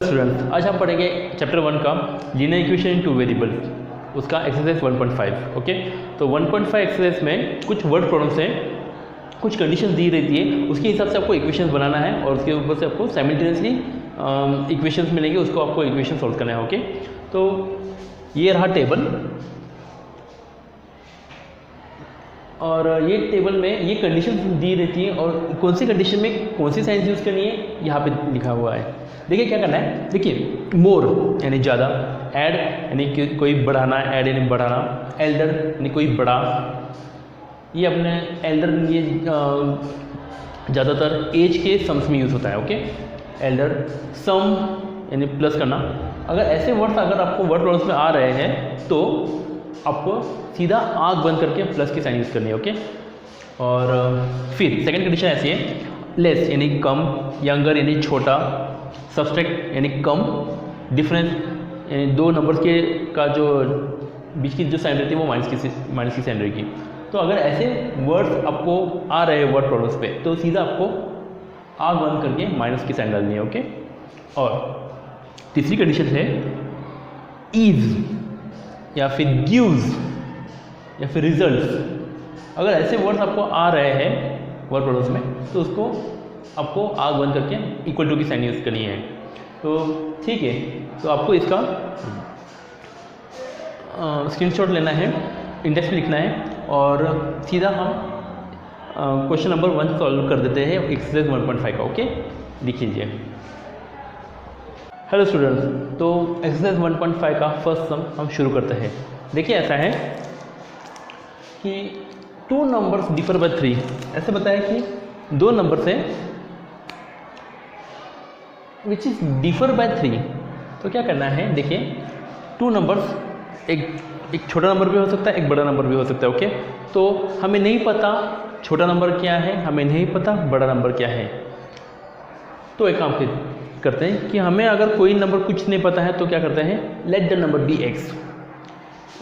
Student आज हम पढ़ेंगे चैप्टर 1 का linear equation in two variable, उसका एक्सरसाइज 1.5। ओके, तो 1.5 एक्सरसाइज में कुछ वर्ड प्रॉब्लम्स हैं, कुछ कंडीशंस दी रहती है, उसके हिसाब से आपको इक्वेशंस बनाना है और उसके ऊपर से आपको साइमल्टेनियसली इक्वेशंस मिलेंगे, उसको आपको इक्वेशन सॉल्व करना है। ओके, तो ये रहा टेबल और ये टेबल में ये कंडीशन दी रहती है और कौन सी कंडीशन में कौन सी साइंस यूज़ करनी है यहाँ पे लिखा हुआ है। देखिए क्या करना है, देखिए मोर यानी ज़्यादा, ऐड यानी कोई बढ़ाना, ऐड यानी बढ़ाना, एल्डर यानी कोई बड़ा, ये अपने एल्डर ये ज़्यादातर एज के सम्स में यूज़ होता है। ओके, एल्डर, सम यानी प्लस करना। अगर ऐसे वर्ड्स अगर आपको वर्ड प्रॉब्लम्स में आ रहे हैं तो आपको सीधा आँख बंद करके प्लस की साइन यूज़ करनी है। ओके, और फिर सेकंड कंडीशन ऐसी है, लेस यानी कम, यंगर यानी छोटा, सब्सट्रैक्ट यानी कम, डिफरेंस यानी दो नंबर्स के का जो बीच की जो साइन रहती है वो माइनस की साइन रहेगी। तो अगर ऐसे वर्ड्स आपको आ रहे हैं वर्ड प्रॉब्लम्स पे तो सीधा आपको आँख बंद करके माइनस की साइन डालनी है। ओके, और तीसरी कंडीशन है इज या फिर गिव्स या फिर रिजल्ट्स। अगर ऐसे वर्ड्स आपको आ रहे हैं वर्ड प्रॉब्लम्स में तो उसको आपको आग बंद करके इक्वल टू की साइन यूज़ करनी है। तो ठीक है, तो आपको इसका स्क्रीनशॉट लेना है, इंडेक्स में लिखना है और सीधा हम क्वेश्चन नंबर 1 सॉल्व कर देते हैं एक्सरसाइज 1.5 का। ओके, लिख लीजिए। हेलो स्टूडेंट्स, तो एक्सरसाइज 1.5 का फर्स्ट सम हम शुरू करते हैं। देखिए ऐसा है कि टू नंबर्स डिफर बाय 3, ऐसे बताया कि दो नंबर से विच इज डिफर बाय 3। तो क्या करना है, देखिए टू नंबर्स, एक छोटा नंबर भी हो सकता है, एक बड़ा नंबर भी हो सकता है। ओके, तो हमें नहीं पता छोटा नंबर क्या है, हमें नहीं पता बड़ा नंबर क्या है। तो एक काम करते हैं कि हमें अगर कोई नंबर कुछ नहीं पता है तो क्या करते हैं, let the number be x,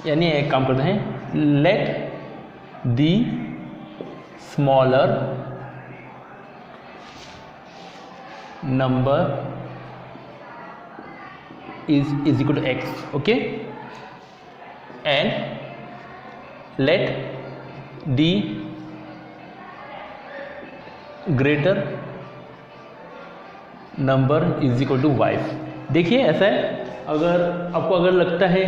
यानी एक काम करते हैं, let the smaller number is equal to x. okay, and let the greater number is equal to y. देखिए ऐसा है, अगर लगता है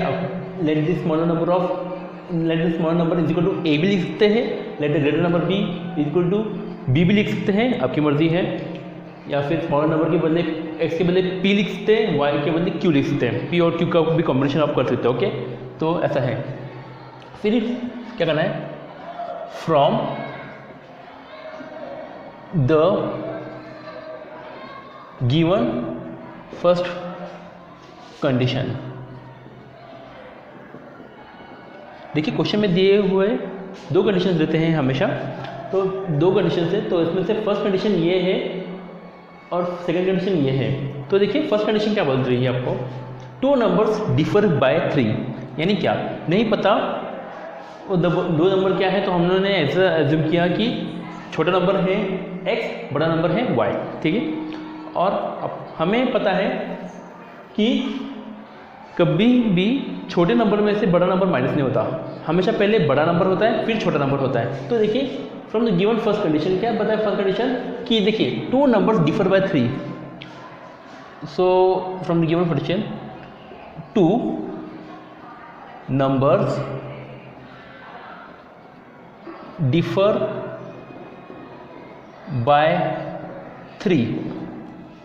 let the smaller number is equal to a भी लिख सकते हैं, let the greater number b is equal to b भी लिख सकते हैं, आपकी मर्जी है, या फिर स्मॉलर नंबर के बदले x के बदले p लिख सकते हैं, y के बदले q लिख सकते हैं, p और q का भी कॉम्बिनेशन आप कर सकते हो। ओके, तो ऐसा है। फिर क्या करना है, from the given first condition. देखिए क्वेश्चन में दिए हुए दो कंडीशन देते हैं हमेशा, तो दो कंडीशन से, तो इसमें से फर्स्ट कंडीशन ये है और सेकंड कंडीशन ये है। तो देखिए फर्स्ट कंडीशन क्या बोल रही है आपको, टू नंबर्स डिफर बाय 3, यानी क्या नहीं पता वो दो नंबर क्या है, तो हमने ऐसा एज्यूम किया कि छोटा नंबर है x, बड़ा नंबर है y। ठीक है, और अब हमें पता है कि कभी भी छोटे नंबर में से बड़ा नंबर माइनस नहीं होता, हमेशा पहले बड़ा नंबर होता है फिर छोटा नंबर होता है। तो देखिए from the given first condition क्या बताया, फर्स्ट कंडीशन कि देखिए two numbers differ by 3, so from the given condition two numbers differ by 3,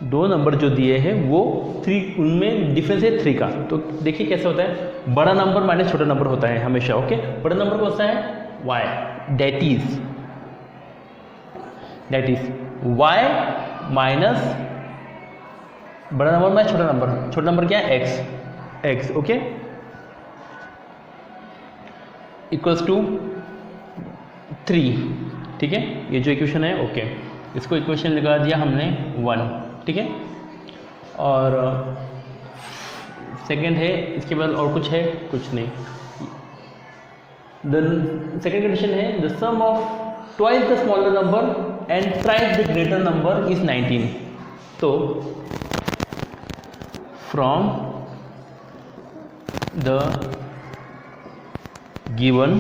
दो नंबर जो दिए हैं वो 3, उनमें डिफरेंस है 3 का। तो देखिए कैसे होता है, बड़ा नंबर माइनस छोटा नंबर होता है हमेशा। ओके, बड़ा नंबर कौन सा है, y, that is y minus बड़ा नंबर माइनस छोटा नंबर क्या है, x। Okay, equals to 3। ठीक है, ये जो इक्वेशन है, ओके, इसको इक्वेशन लगा दिया हमने 1। ठीक है, और सेकंड है, इसके बाद और कुछ है, कुछ नहीं। द सेकंड कंडीशन है the sum of twice the smaller number and thrice the greater number is 19। तो from the given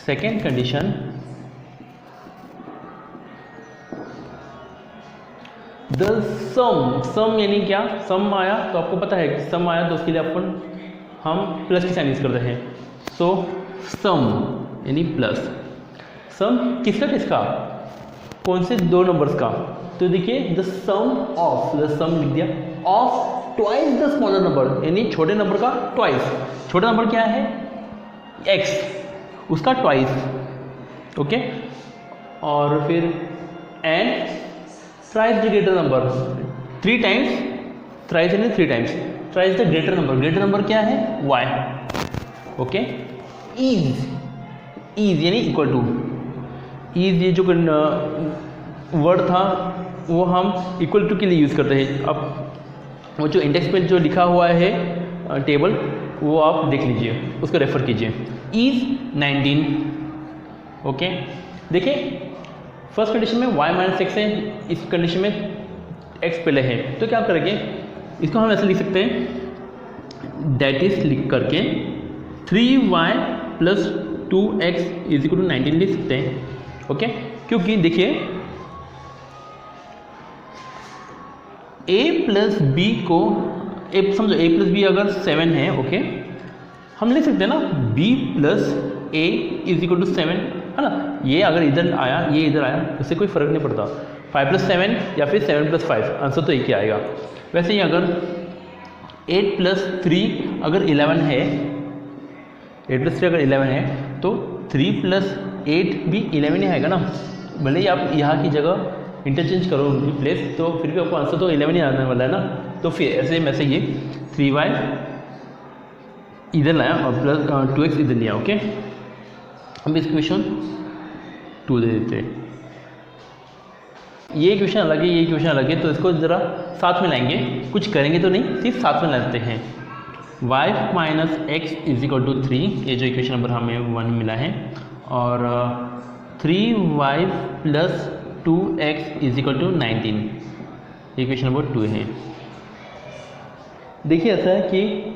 second condition the sum यानी क्या, सम आया तो आपको पता है कि सम आया तो उसके लिए अपन हम प्लस की साइन यूज करते हैं। सो सम यानी प्लस, सम किसका किसका, कौन से दो नंबर्स का, तो देखिए द सम लिख दिया of twice the smaller number, यानी छोटे नंबर का ट्वाइस, छोटा नंबर क्या है x, उसका ट्वाइस, ओके। और फिर and thrice the greater number, 3 times, thrice यानी 3 times, thrice the greater number, greater number क्या है y, ओके। इज यानी इक्वल टू, इज ये जो वर्ड था वो हम इक्वल टू के लिए यूज़ करते हैं। अब वो जो इंडेक्स पे जो लिखा हुआ है टेबल वो आप देख लीजिए, उसको रेफर कीजिए। Is 19, okay. देखिए फर्स्ट कंडीशन में y माइनस एक्स है, इस कंडीशन में x पहले है, तो क्या करेंगे इसको हम ऐसे लिख सकते हैं, दैट इज लिख करके 3y plus 2x is equal to 19 लिख सकते हैं, ओके। क्योंकि देखिए a प्लस बी को समझो a प्लस बी अगर 7 है, ओके, हम लिख सकते हैं ना b plus a is equal to 7, है ना। ये अगर इधर आया ये इधर आया उससे कोई फ़र्क नहीं पड़ता, 5 प्लस 7 या फिर 7 प्लस 5, आंसर तो एक ही आएगा। वैसे ही अगर 8 प्लस 3 अगर 11 है, 8 प्लस 3 अगर 11 है तो 3 प्लस 8 भी 11 ही आएगा ना, भले ही आप यहाँ की जगह इंटरचेंज करो उनकी प्लेस, तो फिर भी आपको आंसर तो 11 ही आने वाला है ना। तो फिर ऐसे में से ये 3y इधर लाया और प्लस 2x इधर लिया, ओके। हम इस क्वेश्चन 2 दे देते हैं, ये इक्वेशन अलग है, ये इक्वेशन अलग है, तो इसको ज़रा साथ में लाएंगे, कुछ करेंगे तो नहीं, सिर्फ साथ में लाते हैं। y minus x is equal to 3, ये जो इक्वेशन नंबर हमें 1 मिला है, और 3y plus 2x is equal to 19, equation number 2 है। देखिए ऐसा है कि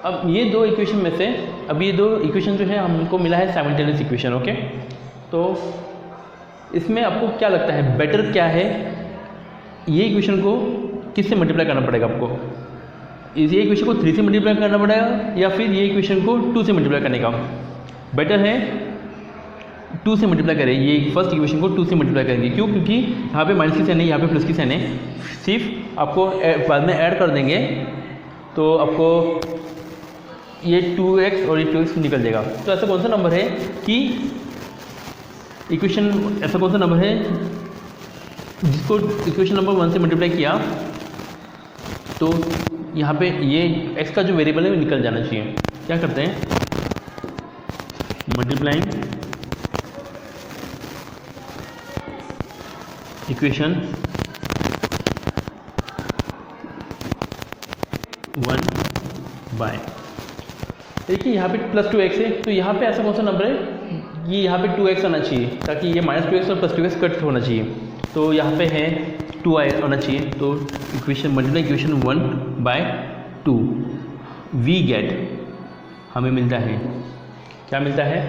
अब ये दो इक्वेशन में से, अब ये दो इक्वेशन जो है हमको मिला है साइमल्टेनियस इक्वेशन, ओके। तो इसमें आपको क्या लगता है बेटर क्या है, ये इक्वेशन को किससे मल्टीप्लाई करना पड़ेगा आपको, ये इक्वेशन को 3 से मल्टीप्लाई करना पड़ेगा या फिर ये इक्वेशन को 2 से मल्टीप्लाई करने का बेटर है 2 से मल्टीप्लाई करें, ये फर्स्ट इक्वेशन को 2 से मल्टीप्लाई करेंगे। क्यों, क्योंकि यहाँ पे माइनस की साइन है, यहाँ पे प्लस की साइन है, सिर्फ आपको बाद में ऐड कर देंगे तो आपको ये 2x और ये 2x निकल जाएगा। तो ऐसा कौन सा नंबर है कि इक्वेशन, ऐसा कौन सा नंबर है जिसको इक्वेशन नंबर 1 से मल्टीप्लाई किया तो यहाँ पे ये x का जो वेरिएबल है वो निकल जाना चाहिए। क्या करते हैं, मल्टीप्लाइंग इक्वेशन 1 बाय, देखिए यहाँ पे प्लस 2x है, तो यहाँ पे ऐसा कौन सा नंबर है, ये यहाँ पे 2x आना चाहिए ताकि ये माइनस 2x और प्लस 2x कट होना चाहिए, तो यहाँ पे है 2i आना चाहिए। तो equation multiply equation 1 by 2, we get, हमें मिलता है, क्या मिलता है,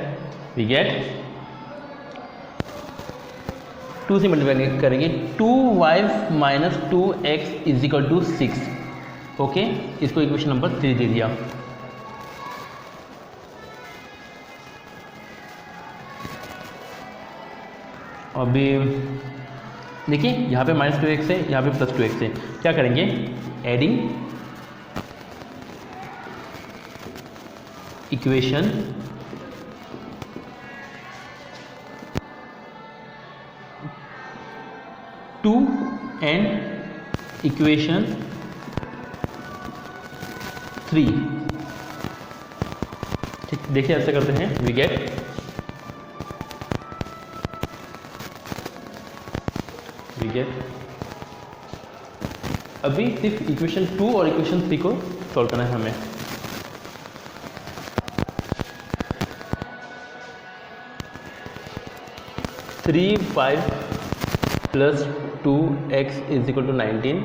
वी गेट 2 से मल्टीप्लाई करेंगे 2y minus 2x is equal to 6, okay. इसको इक्वेशन नंबर 3 दे दिया। अभी देखिए यहाँ पे माइनस 2x है, यहाँ पे प्लस 2x है, क्या करेंगे, एडिंग इक्वेशन 2 एंड इक्वेशन 3, ठीक। देखिए ऐसे करते हैं, वी गेट अभी सिर्फ इक्वेशन 2 और इक्वेशन 3 को सॉल्व करना है हमें। Three 5 plus 2x is equal to 19,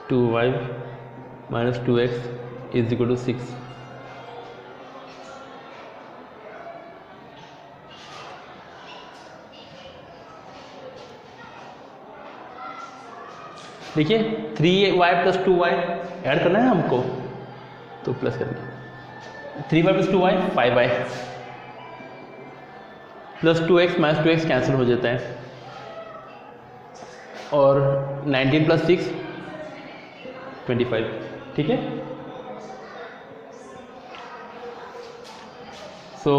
2y minus 2x is equal to 6। देखिए 3y प्लस 2y ऐड करना है हमको, तो प्लस करेंगे 3y plus 2y 5y plus 2x minus 2x cancel हो जाता है, और 19 प्लस 6 25। ठीक है, सो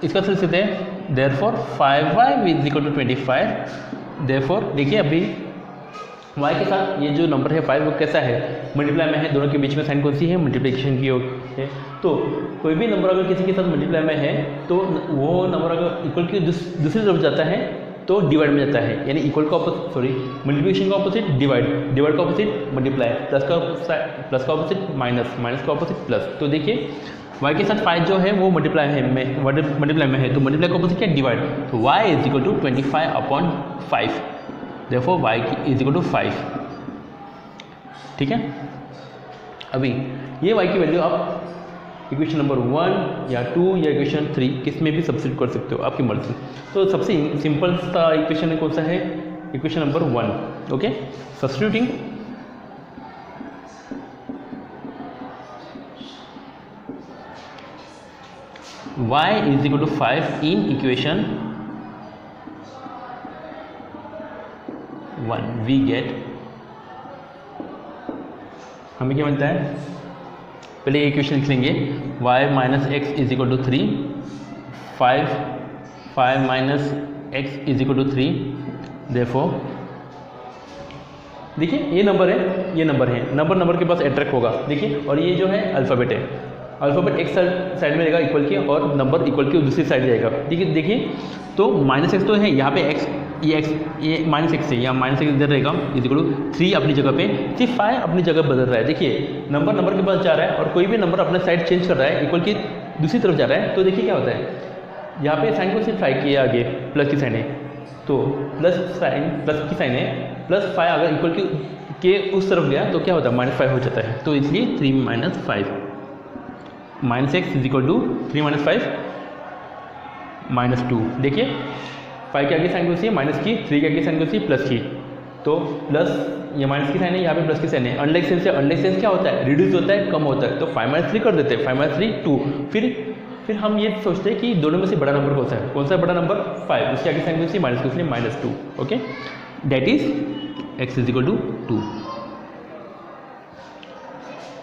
इसका सिलसिला है therefore 5y is equal to 25। Therefore देखिए अभी y के साथ ये जो नंबर है 5 वो कैसा है, मल्टीप्लाई में है, दोनों के बीच में साइन कौन सी है, मल्टीप्लिकेशन की है। तो कोई भी नंबर अगर किसी के साथ मल्टीप्लाई में है तो वो नंबर अगर इक्वल की दूसरी तरफ जाता है तो डिवाइड में जाता है, यानी इक्वल का ऑपोजिट, सॉरी मल्टीप्लिकेशन का ऑपोजिट डिवाइड, डिवाइड का ऑपोजिट मल्टीप्लाई, प्लस का ऑपोजिट माइनस, माइनस का ऑपोजिट प्लस। तो देखिए y के साथ 5 जो है वो मल्टीप्लाई में मल्टीप्लाई में है, तो मल्टीप्लाई का ऑपोजिट क्या, डिवाइड। तो y is equal to 25/5, therefore y is equal to 5। ठीक है, अभी ये y की वैल्यू आप इक्वेशन नंबर 1 या 2 या इक्वेशन 3 किस में भी सब्स्टिट्यूट कर सकते हो, आपकी मर्जी। तो सबसे सिंपल सा इक्वेशन कौन सा है, equation number 1। Okay, substituting y is equal to 5 in equation 1 we get, हमें क्या मिलता है, पहले इक्वेशन लिख लेंगे, y minus x is equal to 3, 5 minus x is equal to 3। Therefore देखिए ये नंबर है, ये नंबर है, नंबर के पास अट्रैक्ट होगा। देखिए, और ये जो है अल्फ़ाबेट है, अल्फ़ाबेट एक साइड में रहेगा इक्वल के, और नंबर इक्वल के दूसरी साइड जाएगा। देखिए तो माइनस एक्स तो है यहाँ पे, एक्स ये माइनस एक्स है, यहाँ माइनस एक्स इधर रहेगा, इज इक्वल टू 3 अपनी जगह पे, सिर्फ 5 अपनी जगह बदल रहा है। देखिए नंबर के पास जा रहा है, और कोई भी नंबर अपना साइड चेंज कर रहा है, इक्वल की दूसरी तरफ जा रहा है, तो देखिए क्या होता है, यहाँ पे साइन को सिर्फ 5 किया, आगे प्लस की साइन है, तो प्लस की साइन है, प्लस 5 अगर इक्वल के उस तरफ गया तो क्या होता है, -5 हो जाता है। तो इसलिए 3 - 5 minus x is equal to 3 - 5 -2। देखिए 5 के आगे साइन कौन सी है, माइनस की, 3 के आगे साइन कौन सी, प्लस की, तो प्लस ये माइनस की साइन है, यहाँ पे प्लस की साइन है। अनलाइक सेंस है, अनलाइक सेंस क्या होता है, रिड्यूस होता है, कम होता है, तो 5 - 3 कर देते हैं, 5 - 3 2। फिर हम ये सोचते हैं कि दोनों में से बड़ा नंबर कौन सा है बड़ा नंबर, 5, उसके आगे साइन कौन सी, माइनस की, इसलिए -2। Okay, that is x is equal to 2।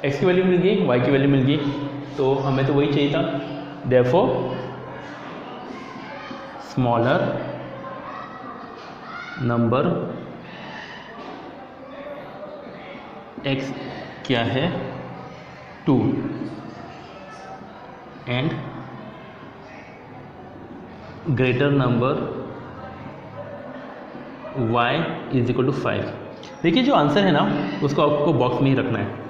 X की वैल्यू मिल गई, वाई की वैल्यू मिल गई, तो हमें तो वही चाहिए था। देयरफॉर स्मॉलर नंबर एक्स क्या है, 2, and greater number y is equal to 5। देखिए जो आंसर है ना उसको आपको बॉक्स में ही रखना है।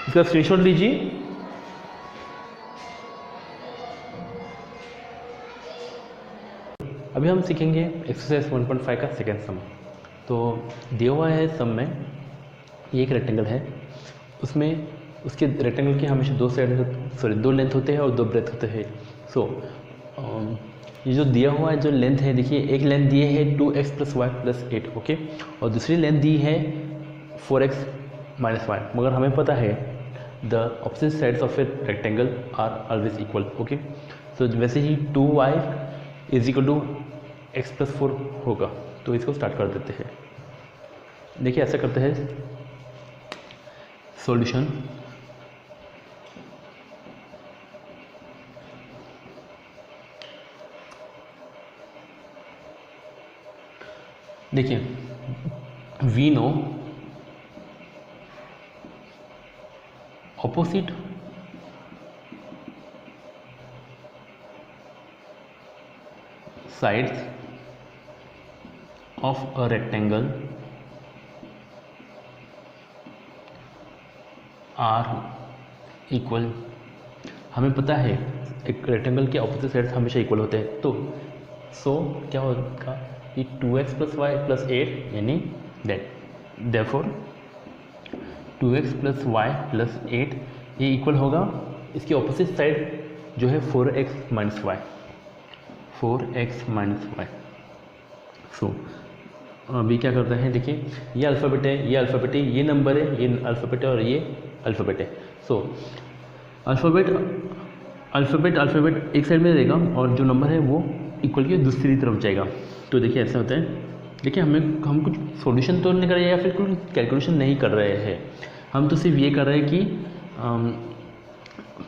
इसका स्क्रीनशॉट लीजिए। अभी हम सीखेंगे एक्सरसाइज 1.5 का सेकेंड सम। तो दिया हुआ है सम में ये एक रेक्टेंगल है, उसमें उसके रेक्टेंगल के हमेशा दो लेंथ होते हैं और 2 ब्रेथ होते हैं। सो ये जो दिया हुआ है जो लेंथ है, देखिए एक लेंथ दी है 2x + y + 8, ओके, और दूसरी लेंथ दी है 4x - y। मगर हमें पता है the opposite sides of a rectangle are always equal, okay. So वैसे ही 2y is equal to x + 4 होगा, तो इसको स्टार्ट कर देते हैं। देखिए ऐसा करते हैं सॉल्यूशन। देखिए we know opposite sides of a rectangle are equal, हमें पता है एक रेक्टेंगल के ऑपोजिट साइड हमेशा इक्वल होते हैं, तो सो क्या होगा कि 2x + y + 8 यानी दैट देयरफॉर 2x + y + 8 ये इक्वल होगा इसकी ऑपोजिट साइड जो है 4x - y, 4x - y। सो अभी क्या करते हैं, देखिए ये अल्फ़ाबेट है, ये अल्फ़ाबेट है, ये नंबर है, ये अल्फ़ाबेट है और ये अल्फ़ाबेट है। सो अल्फ़ाबेट एक साइड में रहेगा और जो नंबर है वो इक्वल की दूसरी तरफ जाएगा। तो देखिए ऐसा होता है, देखिए हम कुछ सॉल्यूशन तो नहीं कर रहे हैं या फिर कुछ कैलकुलेशन नहीं कर रहे हैं, हम तो सिर्फ ये कर रहे हैं कि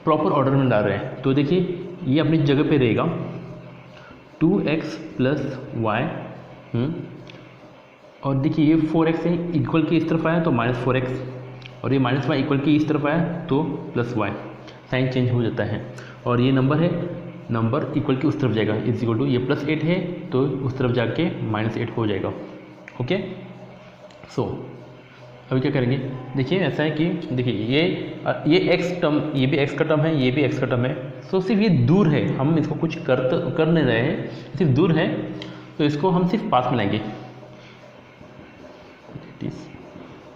प्रॉपर ऑर्डर में ला रहे हैं। तो देखिए ये अपनी जगह पे रहेगा 2x + y, और देखिए ये 4x है, इक्वल की इस तरफ आया तो -4x, और ये -y इक्वल की इस तरफ आया तो +y, साइन चेंज हो जाता है। और ये नंबर है, नंबर इक्वल की उस तरफ जाएगा, इक्वल टू ये +8 है तो उस तरफ जाके -8 हो जाएगा। ओके, सो अभी क्या करेंगे, देखिए ऐसा है कि देखिए ये x टर्म, ये भी x का टर्म है, ये भी x का टर्म है। सो सिर्फ ये दूर है, हम इसको कुछ कर नहीं रहे हैं, सिर्फ दूर है, तो इसको हम सिर्फ पास में लाएंगे।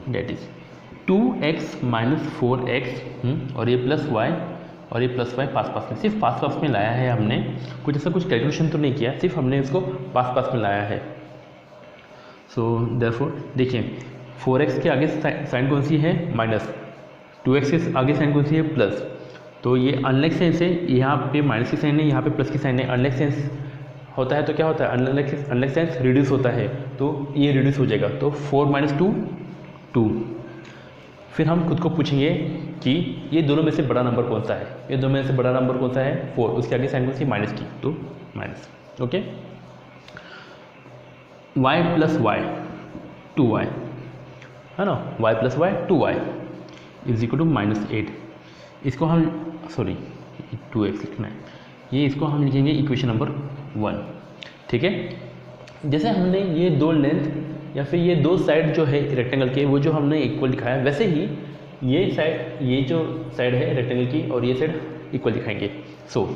that is 2x - 4x, और ये +y और ये +y पास में, सिर्फ पास में लाया है हमने, कुछ ऐसा कुछ कैलकुलेशन तो नहीं किया, सिर्फ हमने इसको पास में लाया है। सो देयरफॉर देखिए 4x के आगे साइन कौन सी है, माइनस, 2x के आगे साइन कौन सी है, प्लस, तो ये अनलाइक सेंस है, यहाँ पे माइनस की साइन है, यहाँ पे प्लस की साइन है। अनलाइक सेंस होता है तो क्या होता है, अनलाइक सेंस रिड्यूस होता है, तो ये रिड्यूस हो जाएगा, तो 4 - 2 2। फिर हम खुद को पूछेंगे कि ये दोनों में से बड़ा नंबर कौन सा है, ये दोनों में से बड़ा नंबर कौन सा है, 4, उसके आगे साइन कौन सी, माइनस की, तो minus. Okay, y + y 2y है ना, y + y 2y = -8। इसको हम सॉरी 2x लिखना है, ये इसको हम लिखेंगे इक्वेशन नंबर 1। ठीक है, जैसे हमने ये दो लेंथ या फिर ये दो साइड जो है रेक्टेंगल के वो जो हमने इक्वल दिखाया, वैसे ही ये जो साइड है रेक्टेंगल की और ये साइड इक्वल दिखाएंगे। सो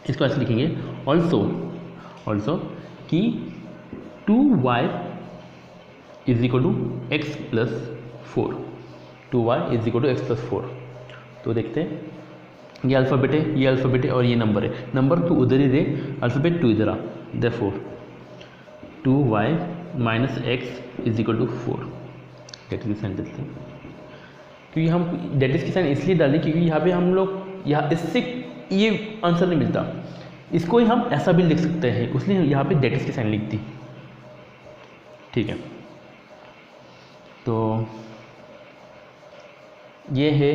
इसको ऐसे लिखेंगे, ऑल्सो कि 2y = x + 4, 2y = x + 4। तो देखते हैं, ये अल्फ़ाबेट है, ये अल्फ़ाबेट है और ये नंबर है, नंबर तो उधर ही दे, अल्फ़ाबेट 2 इधर आ, देयरफॉर 2y - x = 4। डेट की साइन डालते हैं, क्योंकि हम डेट की साइन इसलिए डालें क्योंकि यहाँ पे हम लोग यहाँ इससे ये आंसर नहीं मिलता, इसको ही हम ऐसा भी लिख सकते हैं, इसलिए यहाँ पे डेट की साइन लिख दी। ठीक है, तो ये है,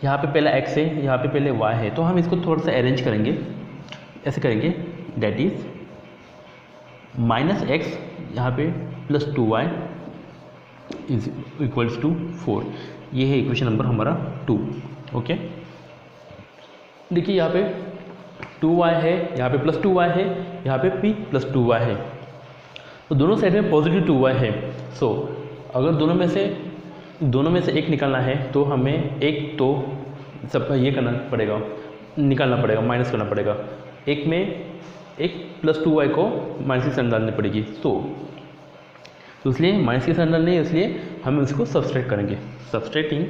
यहाँ पे पहला x है, यहाँ पे पहले y है, तो हम इसको थोड़ा सा अरेंज करेंगे, ऐसे करेंगे, डेट इज -x यहाँ पे +2y = 4। ये है इक्वेशन नंबर हमारा 2। ओके, देखिए यहाँ पे 2y है, यहाँ पे +2y है, यहाँ पे p +2y है, तो दोनों साइड में पॉजिटिव 2y है। सो अगर दोनों में से एक निकालना है तो हमें एक तो सब ये करना पड़ेगा, निकालना पड़ेगा, माइनस करना पड़ेगा, एक में एक +2y को माइनस की साइन डालनी पड़ेगी। तो इसलिए माइनस की साइन डालनी है, इसलिए हम उसको सब्सट्रैक्ट करेंगे, सब्सट्रैक्टिंग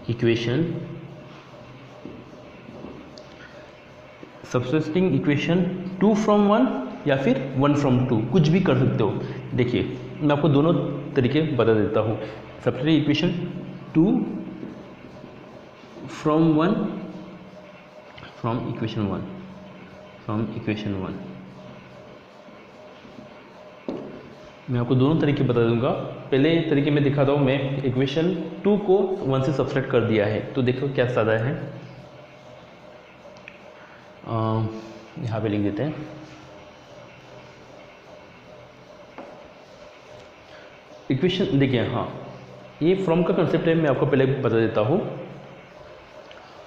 इक्वेशन 2 from 1 या फिर 1 from 2, कुछ भी कर सकते हो। देखिए मैं आपको दोनों तरीके बता देता हूँ। सबसे इक्वेशन 2 from इक्वेशन 1 मैं आपको दोनों तरीके बता दूंगा। पहले तरीके में दिखाता हूँ, मैं इक्वेशन 2 को 1 से सब्सट्रैक्ट कर दिया है, तो देखो क्या सादा है। यहाँ पे लिख देते हैं, इक्वेशन देखिए, हाँ ये फ्रॉम का कंसेप्ट है, मैं आपको पहले बता देता हूँ।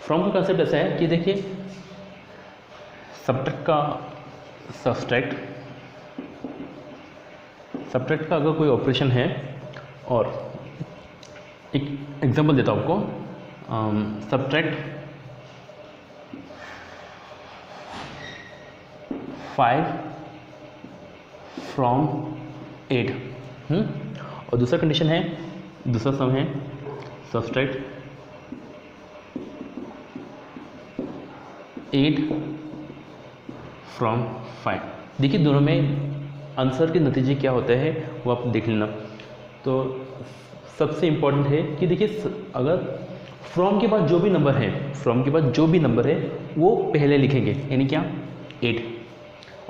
फ्रॉम का कंसेप्ट ऐसा है कि देखिए सब्ट्रैक्ट का सब्सट्रैक्ट सब्ट्रैक्ट का अगर कोई ऑपरेशन है, और एक एग्जांपल देता हूँ आपको, सब्ट्रैक्ट 5 फ्रॉम 8, और दूसरा कंडीशन है, दूसरा सम है सब्ट्रैक्ट 8 फ्रॉम 5। देखिए दोनों में आंसर के नतीजे क्या होते हैं वो आप देख लेना। तो सबसे इम्पोर्टेंट है कि देखिए अगर फ्रॉम के बाद जो भी नंबर है, फ्रॉम के बाद जो भी नंबर है वो पहले लिखेंगे, यानी क्या 8।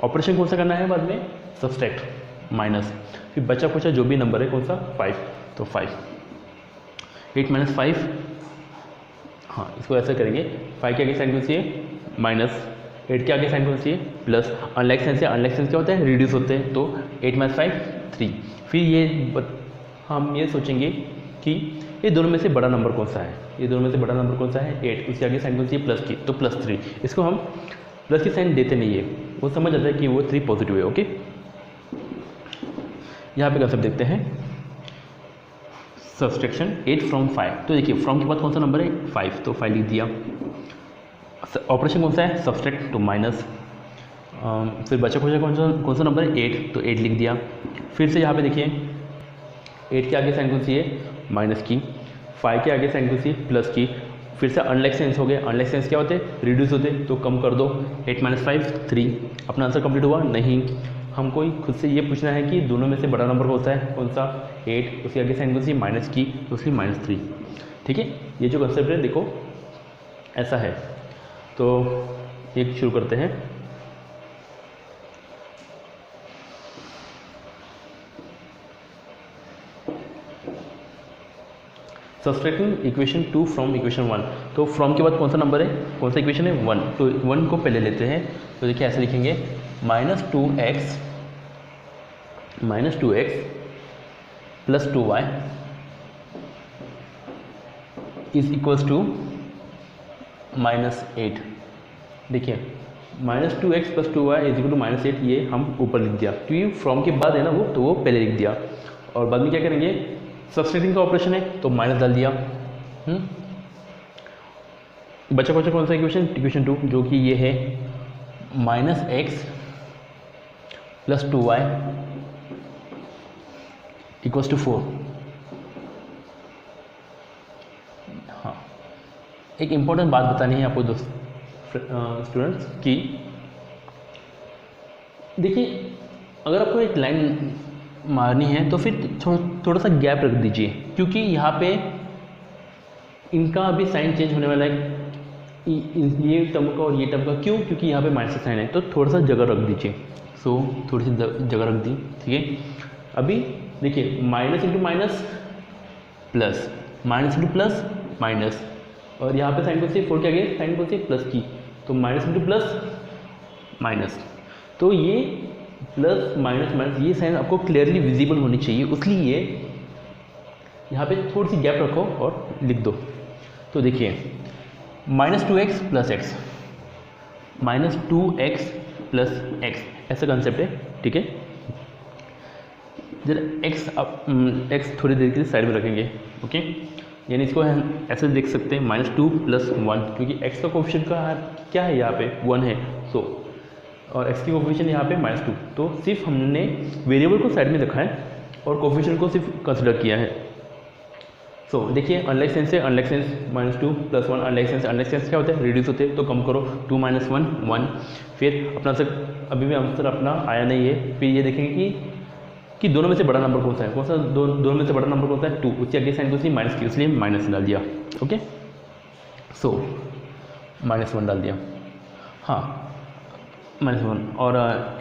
ऑपरेशन कौन सा करना है बाद में, सब्ट्रैक्ट माइनस, फिर बचा खुचा जो भी नंबर है कौन सा 5, तो 5 8 - 5, हाँ इसको ऐसा करेंगे, 5 के आगे साइन कौन सी है माइनस, 8 के आगे साइन कौन सी है प्लस, अनलाइक साइन से अनलाइक साइन क्या होता है रिड्यूस होते हैं, तो 8 - 5 3। फिर ये हम ये सोचेंगे कि ये दोनों में से बड़ा नंबर कौन सा है, ये दोनों में से बड़ा नंबर कौन सा है 8, उसके आगे साइन कौन सी है प्लस की, तो +3। इसको हम प्लस की साइन देते नहीं है, वो समझ आता है कि वो 3 पॉजिटिव है। ओके, यहाँ पे कंसेप्ट देखते हैं, सब्ट्रैक्शन 8 फ्रॉम 5। तो देखिए फ्रॉम के बाद कौन सा नंबर है 5, तो 5 लिख दिया। ऑपरेशन कौन सा है सब्ट्रैक्ट, तो माइनस, फिर बचा खुचा कौन सा नंबर है 8, तो 8 लिख दिया। फिर से यहाँ पे देखिए 8 के आगे साइन कौन सी है माइनस की, 5 के आगे साइन कौन सी है प्लस की, फिर से अनलाइक साइंस हो गए, अनलाइक साइंस क्या होते हैं रिड्यूस होते हैं, तो कम कर दो, 8 - 5 3। अपना आंसर कंप्लीट हुआ नहीं, हमको खुद से ये पूछना है कि दोनों में से बड़ा नंबर कौन सा है, कौन सा 8, उसके आगे साइन कौन सी माइनस की, तो उसकी -3। ठीक है, ये जो कंसेप्ट है देखो ऐसा है। तो एक शुरू करते हैं, सब्ट्रैक्टिंग इक्वेशन 2 फ्रॉम इक्वेशन 1। तो फ्रॉम के बाद कौन सा नंबर है, कौन सा इक्वेशन है 1, तो 1 को पहले लेते हैं। तो देखिए ऐसे लिखेंगे -2x plus 2y is equals to -8। देखिए -2x plus 2y is equal to -8, ये हम ऊपर लिख दिया क्योंकि फ्रॉम के बाद है ना वो, तो वो पहले लिख दिया। और बाद में क्या करेंगे, सब्ट्रैक्टिंग का ऑपरेशन है तो माइनस डाल दिया। बचा बचा कौन सा इक्वेशन 2, जो कि ये है -x plus 2y equals to 4। हाँ, एक इम्पॉर्टेंट बात बतानी है आपको दोस्त स्टूडेंट्स कि देखिए अगर आपको एक लाइन मारनी है तो फिर थोड़ा सा गैप रख दीजिए, क्योंकि यहाँ पे इनका अभी साइन चेंज होने वाला है, ये टर्म का और ये टर्म का। क्यों, क्योंकि यहाँ पे माइनस साइन है, तो थोड़ा सा जगह रख दीजिए। सो थोड़ी सी जगह रख दी, ठीक है। अभी देखिए minus into minus plus, minus into plus minus, और यहाँ पे साइन कौन सी 4 के आगे साइन कौन सी प्लस की, तो माइनस इंटू प्लस माइनस। तो ये प्लस माइनस माइनस ये साइन आपको क्लियरली विजिबल होनी चाहिए, इसलिए यहाँ पे थोड़ी सी गैप रखो और लिख दो। तो देखिए -2x plus x, -2x plus x, ऐसा कंसेप्ट है, ठीक है। जरा एक्स थोड़ी देर के लिए साइड में रखेंगे, ओके। यानी इसको हम ऐसे देख सकते हैं -2 प्लस 1, क्योंकि x का कोफिशिएंट का क्या है यहाँ पे 1 है, सो और x की कोफिशिएंट यहाँ पे -2, तो सिर्फ हमने वेरिएबल को साइड में रखा है और कोफिशिएंट को सिर्फ कंसिडर किया है। सो देखिए अनलाइक सेंस से unlike sense -2 plus 1, unlike sense क्या होता है रिड्यूस होते हैं, तो कम करो 2 - 1 1। फिर अपना आंसर अभी भी आंसर अपना आया नहीं है। फिर ये देखेंगे कि दोनों में से बड़ा नंबर कौन सा है, कौन सा दोनों में से बड़ा नंबर कौन सा है 2, उसके आगे साइन कौन सी माइनस की, इसलिए माइनस डाल दिया, ओके। सो -1 डाल दिया, हाँ -1, और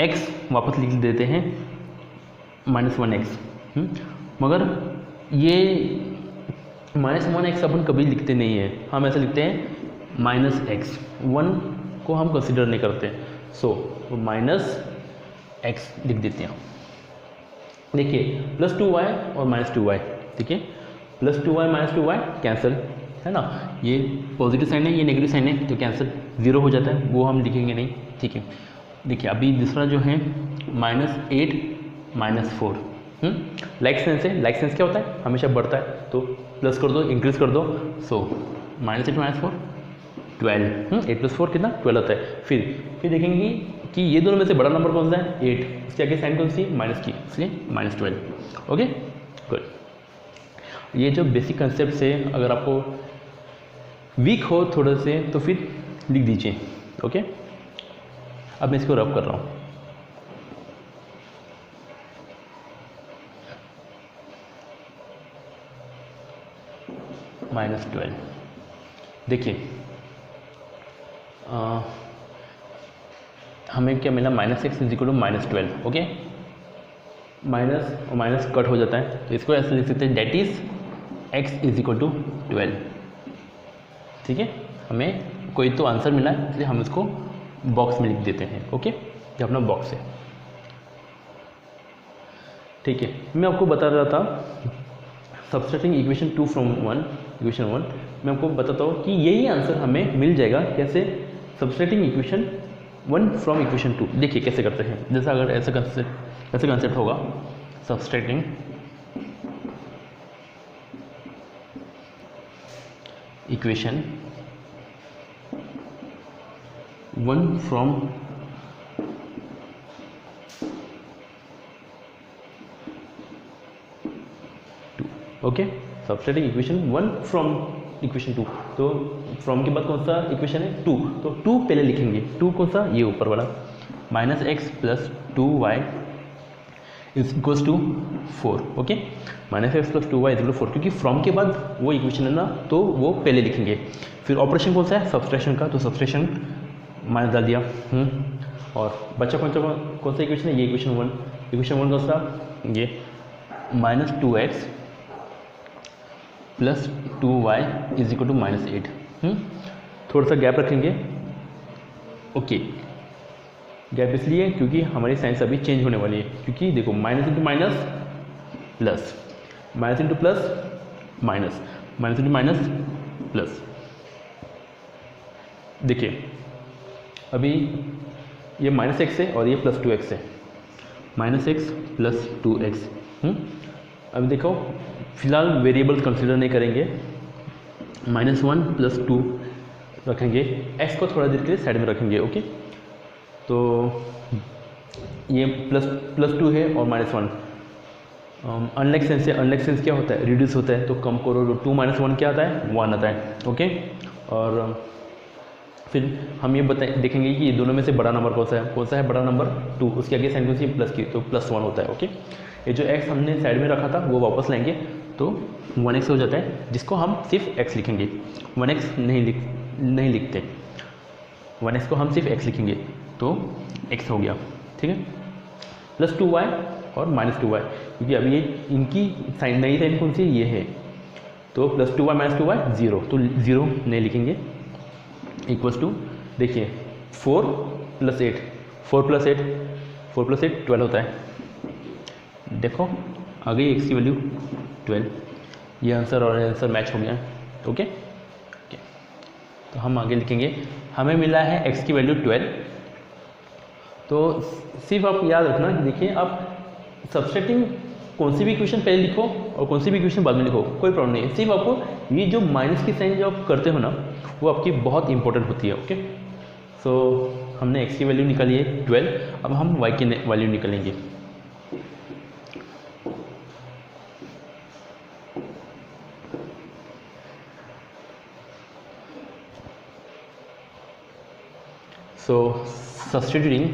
x वापस लिख देते हैं -1x। मगर ये -1x अपन कभी लिखते नहीं है, हम ऐसा लिखते हैं -x, 1 को हम कंसिडर नहीं करते। सो -x लिख देते हैं। देखिए +2y और -2y, ठीक है, +2y -2y कैंसिल है ना, ये पॉजिटिव साइन है ये नेगेटिव साइन है, तो कैंसिल 0 हो जाता है, वो हम लिखेंगे नहीं, ठीक है। देखिए अभी दूसरा जो है -8 - 4, लाइक सेंस है, लाइक सेंस क्या होता है, हमेशा बढ़ता है, तो प्लस कर दो, इंक्रीज कर दो, सो -8 - 4 12, 8 + 4 कितना 12 होता है। फिर देखेंगे कि ये दोनों में से बड़ा नंबर कौन सा है, 8, इसके आगे साइन कौन सी, माइनस की, इसलिए -12। Okay good. ये जो बेसिक कंसेप्ट है, अगर आपको वीक हो थोड़े से तो फिर लिख दीजिए। ओके अब मैं इसको रब कर रहा हूँ। -12 देखिए हमें क्या मिला, -x = -12। ओके माइनस और माइनस कट हो जाता है, तो इसको ऐसे लिख सकते हैं, डेट इज x = 12। ठीक है, हमें कोई तो आंसर मिला है, इसलिए हम इसको बॉक्स में लिख देते हैं। ओके ये अपना बॉक्स है। ठीक है, मैं आपको बता रहा था सबस्ट्रैक्टिंग इक्वेशन 2 फ्रॉम 1, इक्वेशन 1 मैं आपको बताता हूँ कि यही आंसर हमें मिल जाएगा कैसे, सबस्ट्रैक्टिंग इक्वेशन 1 फ्रॉम इक्वेशन 2। देखिए कैसे करते हैं, जैसा अगर ऐसा कंसेप्ट होगा, subtracting equation 1 from okay subtracting equation 1 from equation 2, तो फ्रॉम के बाद कौन सा इक्वेशन है, 2, तो 2 पहले लिखेंगे। 2 कौन सा, ये ऊपर वाला, -x + 2y = 4। Okay -x + 2y = 4, क्योंकि फ्रॉम के बाद वो इक्वेशन है ना, तो वो पहले लिखेंगे। फिर ऑपरेशन कौन सा है, सब्सट्रैक्शन का, तो सब्सट्रैक्शन माइनस डाल दिया। और बच्चा कौन सा इक्वेशन है, ये इक्वेशन 1। इक्वेशन 1 कौन सा, ये -2x + 2y = -8। थोड़ा सा गैप रखेंगे। ओके गैप इसलिए क्योंकि हमारी साइंस अभी चेंज होने वाली है, क्योंकि देखो minus into minus plus, minus into plus minus, minus into minus plus. देखिए अभी ये -x है और ये +2x है, -x + 2x। अभी देखो फिलहाल वेरिएबल्स कंसीडर नहीं करेंगे, -1 + 2 रखेंगे, x को थोड़ा देर के लिए साइड में रखेंगे। ओके तो ये +2 है और -1, अनलाइक सेंस है। अनलाइक सेंस क्या होता है, रिड्यूस होता है, तो कम करो, 2 - 1 क्या आता है, 1 आता है। ओके और फिर हम ये देखेंगे कि ये दोनों में से बड़ा नंबर कौन सा है बड़ा नंबर, 2, उसके आगे साइन कौन सी, प्लस की, तो +1 होता है। ओके ये जो x हमने साइड में रखा था वो वापस लाएंगे, तो 1x हो जाता है, जिसको हम सिर्फ x लिखेंगे, 1x नहीं लिखते, 1x को हम सिर्फ x लिखेंगे, तो x हो गया। ठीक है, +2y और -2y, क्योंकि अभी ये इनकी साइन नई साइन कौन सी, ये है, तो +2y - 2y 0, तो 0 नहीं लिखेंगे, इक्वल्स टू, देखिए 4 + 8, 4 + 8 12 होता है। देखो आ गई x की वैल्यू 12, ये आंसर और आंसर मैच हो गया। ओके तो हम आगे लिखेंगे, हमें मिला है x की वैल्यू 12। तो सिर्फ आप याद रखना, देखिए आप सब्सट्रैक्टिंग कौन सी भी इक्वेशन पहले लिखो और कौन सी भी इक्वेशन बाद में लिखो, कोई प्रॉब्लम नहीं है, सिर्फ आपको ये जो माइनस की साइन जो आप करते हो ना, वो आपकी बहुत इंपॉर्टेंट होती है। ओके सो हमने x की वैल्यू निकाली है 12, अब हम y की वैल्यू निकालेंगे। So substituting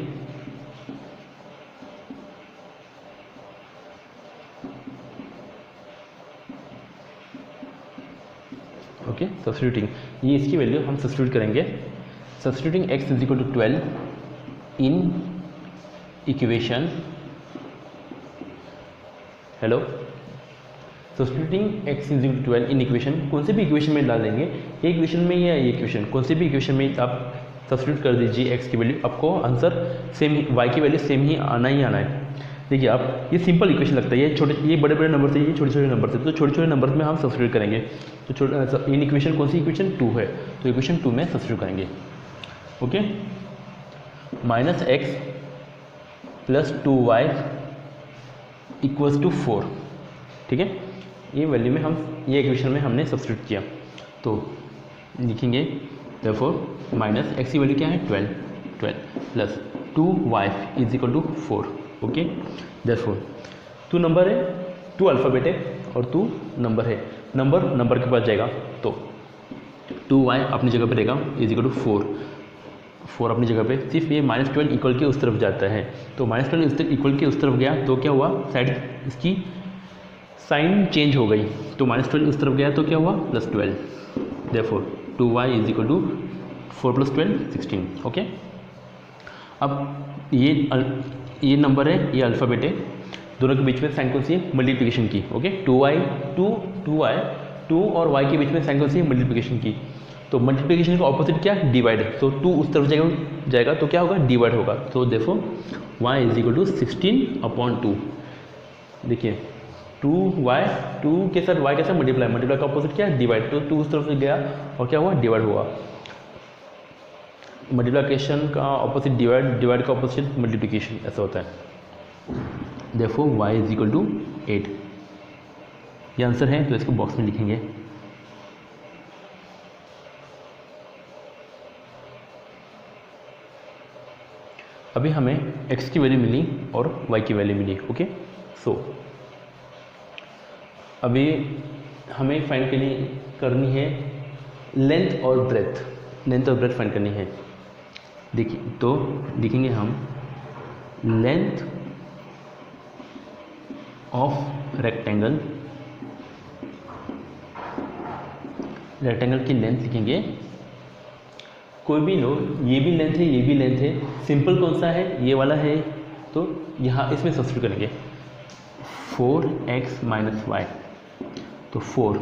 ये इसकी वैल्यू हम सब्स्टिट्यूट करेंगे। Substituting x = 12 in equation, hello, substituting x = 12 in equation, कौन से भी इक्वेशन में डाल देंगे, ये इक्वेशन में या ये इक्वेशन, कौन से भी इक्वेशन में आप सब्स्टिट्यूट कर दीजिए x की वैल्यू, आपको आंसर सेम, y की वैल्यू सेम ही आना है। देखिए आप, ये सिंपल इक्वेशन लगता है, ये बड़े बड़े नंबर से, ये छोटे छोटे नंबर से, तो छोटे छोटे नंबर में हम सब्स्टिट्यूट करेंगे। तो इन इक्वेशन कौन सी, इक्वेशन 2 है, तो इक्वेशन 2 में सब्स्टिट्यूट करेंगे। Okay -x + 2y equals to 4, ठीक है। ये वैल्यू में हम ये इक्वेशन में हमने सब्स्टिट्यूट किया, तो लिखेंगे देयरफॉर माइनस एक्स की वैल्यू क्या है 12 plus 2y is equal to 4, okay. Therefore 2 number है, 2 अल्फ़ाबेट है और 2 नंबर है, नंबर के पास जाएगा तो 2y अपनी जगह पे रहेगा इज इक्वल टू 4 अपनी जगह पे, सिर्फ ये -12 इक्वल के उस तरफ जाता है, तो -12 इक्वल के उस तरफ गया तो क्या हुआ, साइड इसकी साइन चेंज हो गई, तो -12 उस तरफ गया तो क्या हुआ +12, therefore 2y is equal to 4 + 12 16, okay. अब ये नंबर है, ये अल्फ़ाबेट है, दोनों के बीच में साइन कौन सी है, मल्टीप्लिकेशन की, ओके। 2 और y के बीच में साइन कौन सी है, मल्टीप्लिकेशन की, तो मल्टीप्लिकेशन का ऑपोजिट क्या है, डिवाइड, तो 2 उस तरफ जाएगा तो क्या होगा, डिवाइड होगा, तो देखो y इज इक्वल टू 16/2, देखिए 2 के साथ y के साथ मल्टीप्लाई का ऑपोजिट क्या है, डिवाइड, तो 2 उस तरफ से गया और क्या हुआ, डिवाइड हुआ। मल्टीप्लिकेशन का ऑपोजिट डिवाइड का ऑपोजिट मल्टीप्लिकेशन, ऐसा होता है। Therefore y is equal to 8, ये आंसर है, तो इसको बॉक्स में लिखेंगे। अभी हमें x की वैल्यू मिली और y की वैल्यू मिली, ओके। सो अभी हमें फाइंड करनी है लेंथ और ब्रेथ फाइंड करनी है। देखिए तो लिखेंगे हम लेंथ ऑफ रेक्टेंगल की लेंथ लिखेंगे, कोई भी लो, ये भी लेंथ है, ये भी लेंथ है, सिंपल कौन सा है, ये वाला है, तो यहाँ इसमें सब्स्टिट्यूट करेंगे 4x - y, तो 4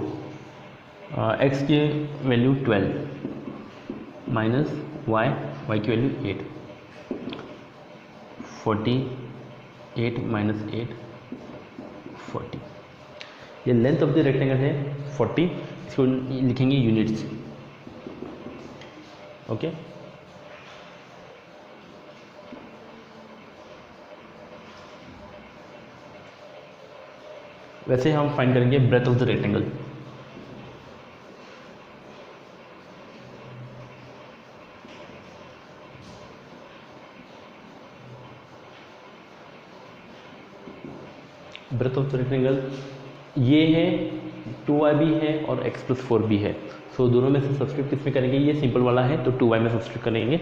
x की वैल्यू 12 माइनस y की वैल्यू 8, 48 - 8 40, ये लेंथ ऑफ द रेक्टेंगल है 40, इसको लिखेंगे यूनिट्स, ओके। वैसे हम फाइंड करेंगे breadth of the rectangle, breadth of the rectangle ये है, 2y भी है और x + 4 भी है, सो दोनों में से सब्स्टिट्यूट किस में करेंगे, ये सिंपल वाला है तो 2y में सब्स्टिट्यूट करेंगे,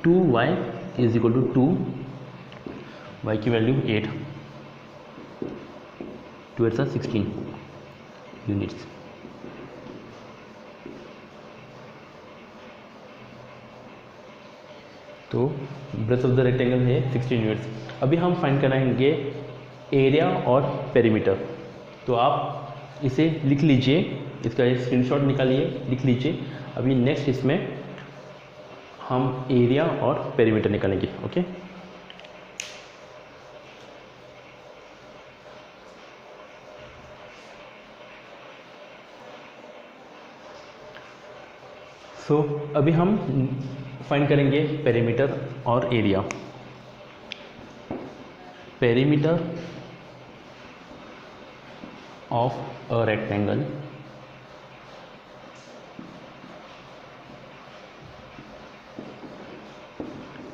2y is equal to 2, y की वैल्यू 8, 2 8 16 यूनिट्स, तो ब्रेथ ऑफ द रेक्टेंगल है 16 यूनिट्स। अभी हम फाइंड कराएंगे एरिया और पेरीमीटर, तो आप इसे लिख लीजिए, इसका एक स्क्रीनशॉट निकालिए, लिख लीजिए। अभी नेक्स्ट इसमें हम एरिया और पेरीमीटर निकालेंगे, ओके। सो अभी हम फाइंड करेंगे पेरीमीटर और एरिया। पेरीमीटर ऑफ अ रेक्टेंगल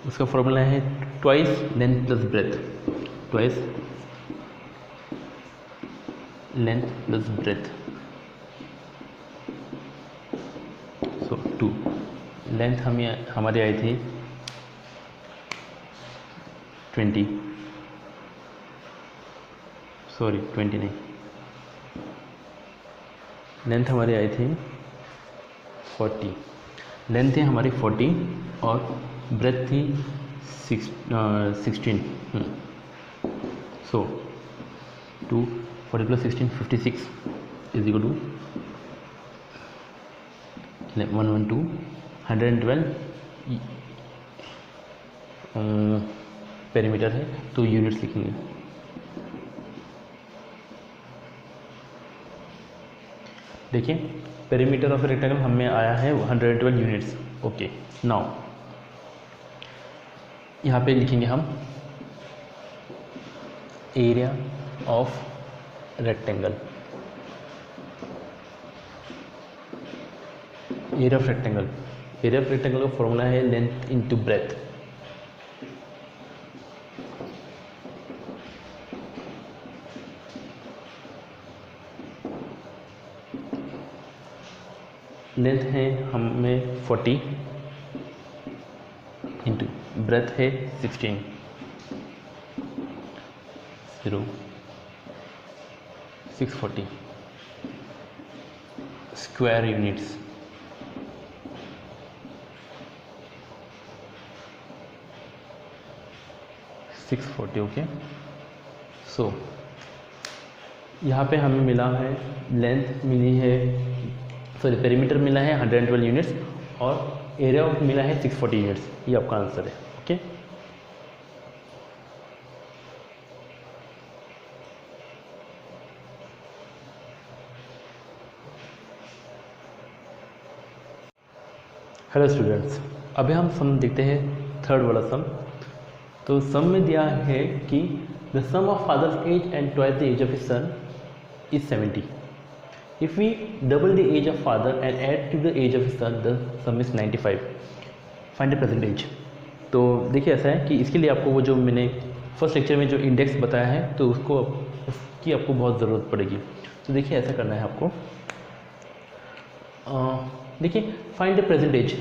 उसका फॉर्मूला है twice length plus breadth, twice length plus breadth, so 2 length हमारी आई थी 20 नहीं, लेंथ हमारी आई थी 40, लेंथ थी हमारी 40 और ब्रेथ थी 16, सो 2 40 + 16 56 इज इक्वल टू 112 112 पेरीमीटर है, तो यूनिट्स लिखेंगे। देखिए पेरीमीटर ऑफ रेक्टेंगल हमें आया है 112 यूनिट्स, ओके। नाउ यहाँ पे लिखेंगे हम area of rectangle, area of rectangle, area of rectangle का फॉर्मूला है लेंथ इंटू ब्रेथ। लेंथ है हमें 40 इंटू ब्रेथ है 16, 640 स्क्वायर यूनिट्स। ओके, सो यहाँ पे हमें मिला है लेंथ मिली है, सॉरी पेरीमीटर मिला है 112 यूनिट्स और एरिया मिला है 640 यूनिट्स। ये आपका आंसर है। ओके, हेलो स्टूडेंट्स, अभी हम सम देखते हैं थर्ड वाला सम। तो सम में दिया है कि the sum of father's age and twice the age of his son is 70। If we double the age of father and add to the age of his son, the sum is 95. Find the present age. तो देखिए ऐसा है कि इसके लिए आपको वो जो मैंने फर्स्ट लेक्चर में जो इंडेक्स बताया है तो उसकी आपको बहुत ज़रूरत पड़ेगी। तो देखिए ऐसा करना है आपको, देखिए फाइंड द प्रेजेंट एज।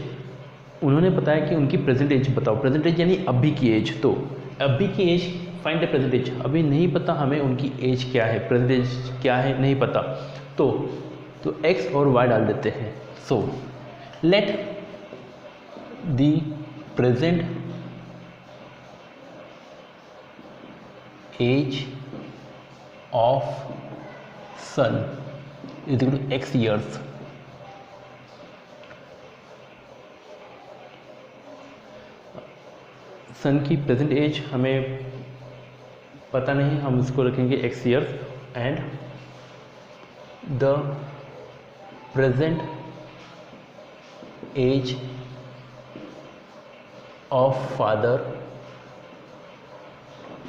उन्होंने बताया कि उनकी प्रेजेंट एज बताओ, प्रेजेंट एज यानी अभी की एज। तो अभी की age find the present age, अभी नहीं पता हमें उनकी एज क्या है, प्रेजेंट एज क्या है नहीं पता, तो x और y डाल देते हैं। So let the present age of son is equal to x years. Son की प्रेजेंट एज हमें पता नहीं, हम इसको रखेंगे x years and the present age of father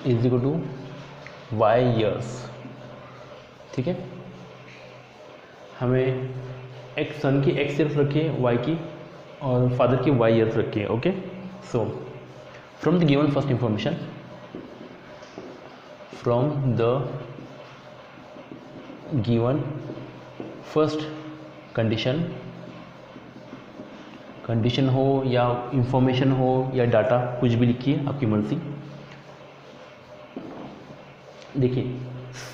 is equal to y years। ठीक है, हमें एक सन की x ईयर्स रखिए, y की और फादर की y ईयर्स रखिए। Okay, so from the given first information, from the given first condition हो या इंफॉर्मेशन हो या डाटा, कुछ भी लिखिए आपकी मर्जी। देखिए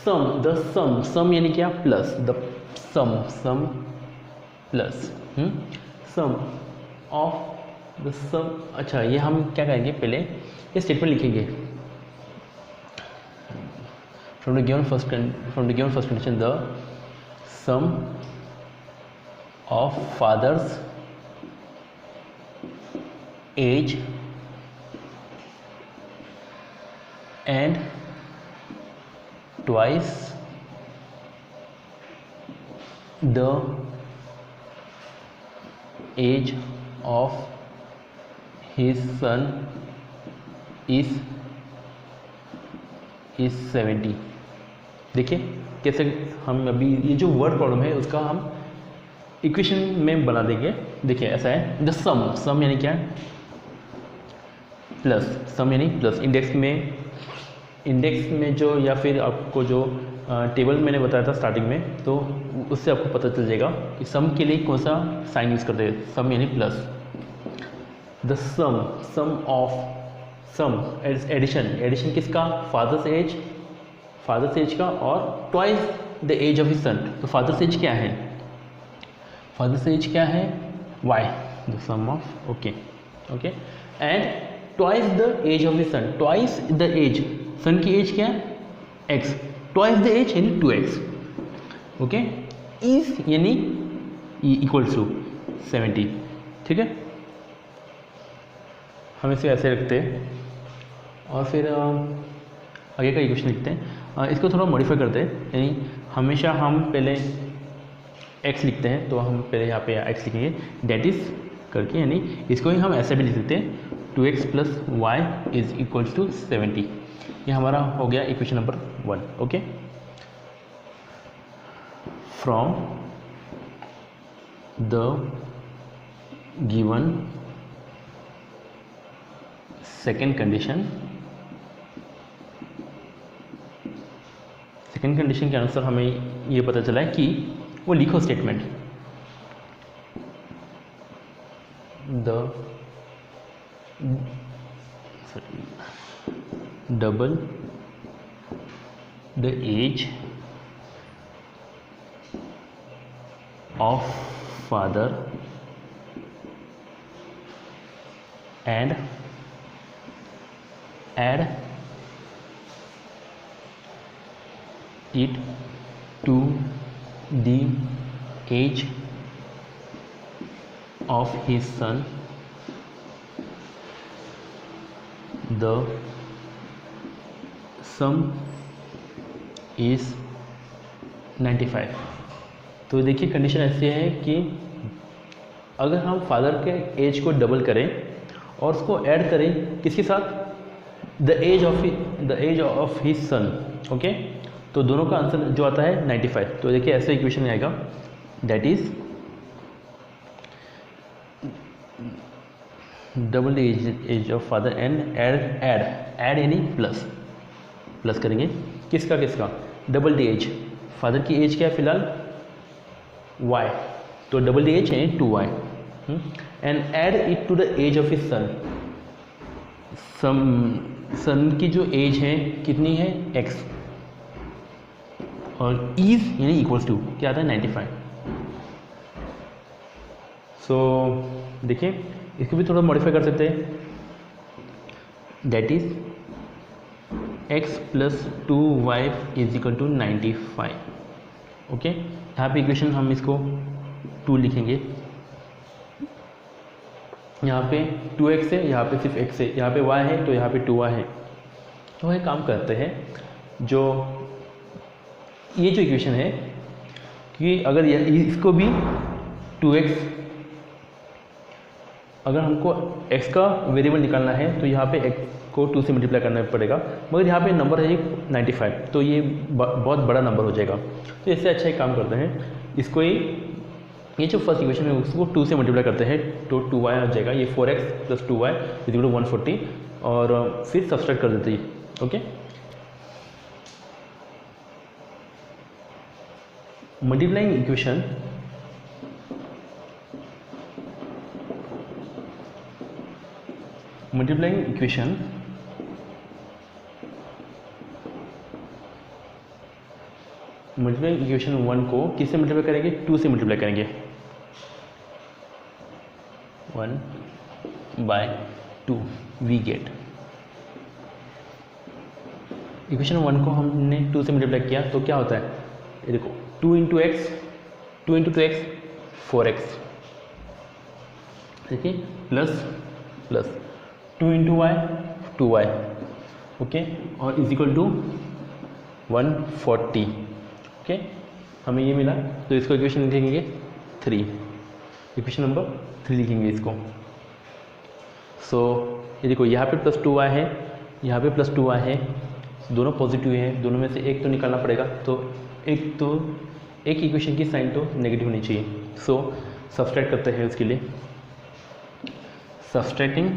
सम यानी क्या, plus the sum plus sum of the sum. अच्छा, ये हम क्या करेंगे, पहले ये स्टेटमेंट लिखेंगे। From the given first condition the sum of father's age and twice the age of his son is 70। देखिए कैसे हम अभी ये जो वर्ड प्रॉब्लम है उसका हम इक्वेशन में बना देंगे। देखिए ऐसा है, द सम यानी क्या, प्लस, सम यानी प्लस, इंडेक्स में जो या फिर आपको जो टेबल मैंने बताया था स्टार्टिंग में, तो उससे आपको पता चल जाएगा कि सम के लिए कौन सा साइन यूज़ करते हैं। सम यानी plus, the sum of sum addition किसका, फादर्स एज का और twice the age of his son. तो फादर्स एज क्या है, y, the sum of, okay and twice the age of his son, twice the age, son की age क्या है x, twice the as यानी 2x। Okay, is यानी equals to 70। ठीक है, हम इसे ऐसे रखते हैं और फिर आगे का इक्वेशन लिखते हैं। इसको थोड़ा मॉडिफाई करते हैं, यानी हमेशा हम पहले x लिखते हैं तो हम पहले यहाँ पे x लिखेंगे डेट इज करके, यानी इसको ही हम ऐसे भी लिख सकते हैं 2x + y is equals to 70। ये हमारा हो गया equation number 1. Okay, from the given second condition, second condition के अनुसार हमें ये पता चला है कि वो लिखो statement, double the age of father and add it to the age of his son. The sum is 95. तो देखिए कंडीशन ऐसी है कि अगर हम फादर के एज को डबल करें और उसको ऐड करें किसके साथ, the age of his son, okay, तो दोनों का आंसर जो आता है 95. तो देखिए ऐसे इक्वेशन में आएगा, that is double age of father and add यानी प्लस करेंगे किसका डबल डी एज, फादर की एज क्या है फिलहाल y, तो डबल डी एज है 2y, and add it to the age of his son की जो एज है कितनी है x, और इज यानी इक्वल्स टू क्या आता है 95. सो देखिए इसको भी थोड़ा मॉडिफाई कर सकते हैं, that is x plus 2y is equal to 95. Okay, यहाँ पे इक्वेशन हम इसको 2 लिखेंगे, यहाँ पे 2x है, यहाँ पे सिर्फ x है, यहाँ पे y है तो यहाँ पे 2y है. तो ये काम करते हैं, जो ये जो इक्वेशन है कि अगर इसको भी 2x, अगर हमको x का वेरिएबल निकालना है तो यहाँ पे x को 2 से मल्टीप्लाई करना पड़ेगा, मगर यहाँ पे नंबर है 95, तो ये बहुत बड़ा नंबर हो जाएगा. तो इससे अच्छा एक काम करते हैं, इसको ये जो फर्स्ट इक्वेशन है उसको 2 से मल्टीप्लाई करते हैं तो 2y आ जाएगा, ये 4x plus 2y is equal to 140, और फिर सब्सट्रैक्ट कर देते हैं. Okay, multiplying equation multiplying equation 1 को किससे मल्टीप्लाई करेंगे, 2 से मल्टीप्लाई करेंगे, 1/2 वी गेट. इक्वेशन 1 को हमने 2 से मल्टीप्लाई किया तो क्या होता है, ये देखो 2 इंटू एक्स 4x, देखिए plus 2 into y 2y, okay, और इज इक्वल टू 140. ओके, हमें ये मिला, तो इसको इक्वेशन लिखेंगे 3, इक्वेशन नंबर 3 लिखेंगे इसको. सो ये देखो यहाँ पे प्लस 2y है, यहाँ पे प्लस 2y है, दोनों पॉजिटिव है, दोनों में से एक तो निकालना पड़ेगा, तो एक इक्वेशन की साइन तो नेगेटिव होनी चाहिए. सो सब्सट्रैक्ट करते हैं उसके लिए, subtracting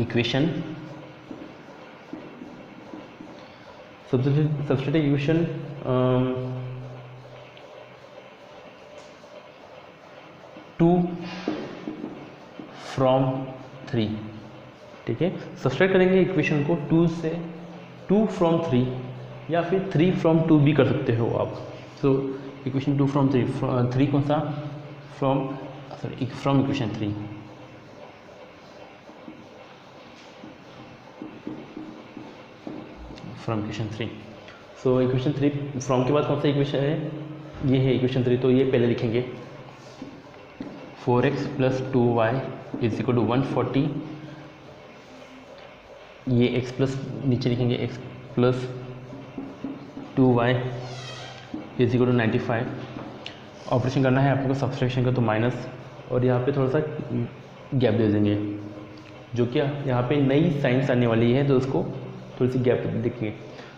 equation, subtracting equation 2 from 3, ठीक है. सब्सट्रैक्ट करेंगे इक्वेशन को 2 फ्रॉम 3 या फिर 3 फ्रॉम 2 भी कर सकते हो आप. सो इक्वेशन 2 फ्रॉम 3 कौन सा, from equation 3, from equation 3. So equation 3 from के बाद कौन सा इक्वेशन है, ये है इक्वेशन 3, तो ये पहले लिखेंगे 4x plus 2y is equal to 140, ये x प्लस नीचे लिखेंगे x plus 2y is equal to 95. Operation करना है आपको सब्सट्रैक्शन का, तो माइनस, और यहाँ पे थोड़ा सा गैप दे देंगे, जो कि यहाँ पे नई साइंस आने वाली है, तो उसको थोड़ी सी गैप देखिए।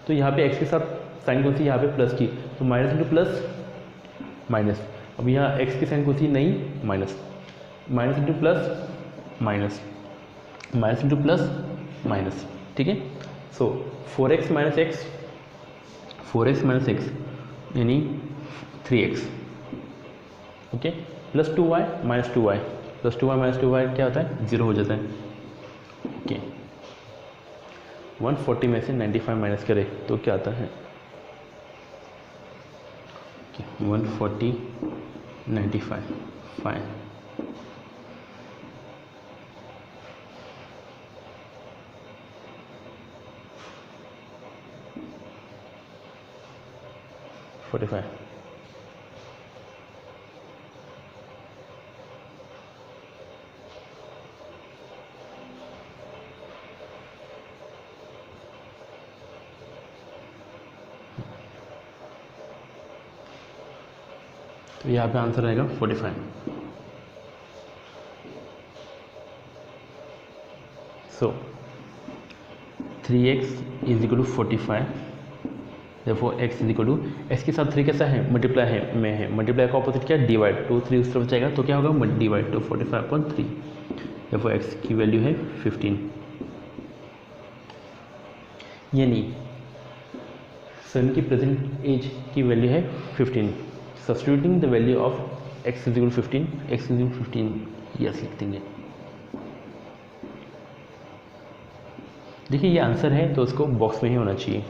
तो यहाँ पे x के साथ साइन कौन सी, यहाँ पे प्लस की, तो माइनस इंटू प्लस माइनस। अब यहाँ x की साइन कौन सी, नई, minus, minus into plus minus, minus into plus minus, ठीक है। सो 4x minus x, 4x minus x यानी 3x, okay, plus 2y minus 2y, plus 2y minus 2y क्या होता है, 0 हो जाता है, ओके। 140 में से 95 माइनस करें तो क्या आता है, 140 95 फाइन। तो यहाँ पे आंसर आएगा 45। सो 3x इज इक्वल टू 45, देखो x is equal to, x के साथ 3 कैसा है, मल्टीप्लाई है में है, मल्टीप्लाई का ऑपोजिट क्या है, डिवाइड, तो 3 उस तरफ जाएगा तो क्या होगा, डिवाइड, तो 45/3, देखो x की वैल्यू है 15, यानी सन की प्रेजेंट एज की वैल्यू है 15। Substituting the value of x is equal 15, x is equal 15 yes लिख देंगे। देखिए ये आंसर है तो उसको बॉक्स में ही होना चाहिए।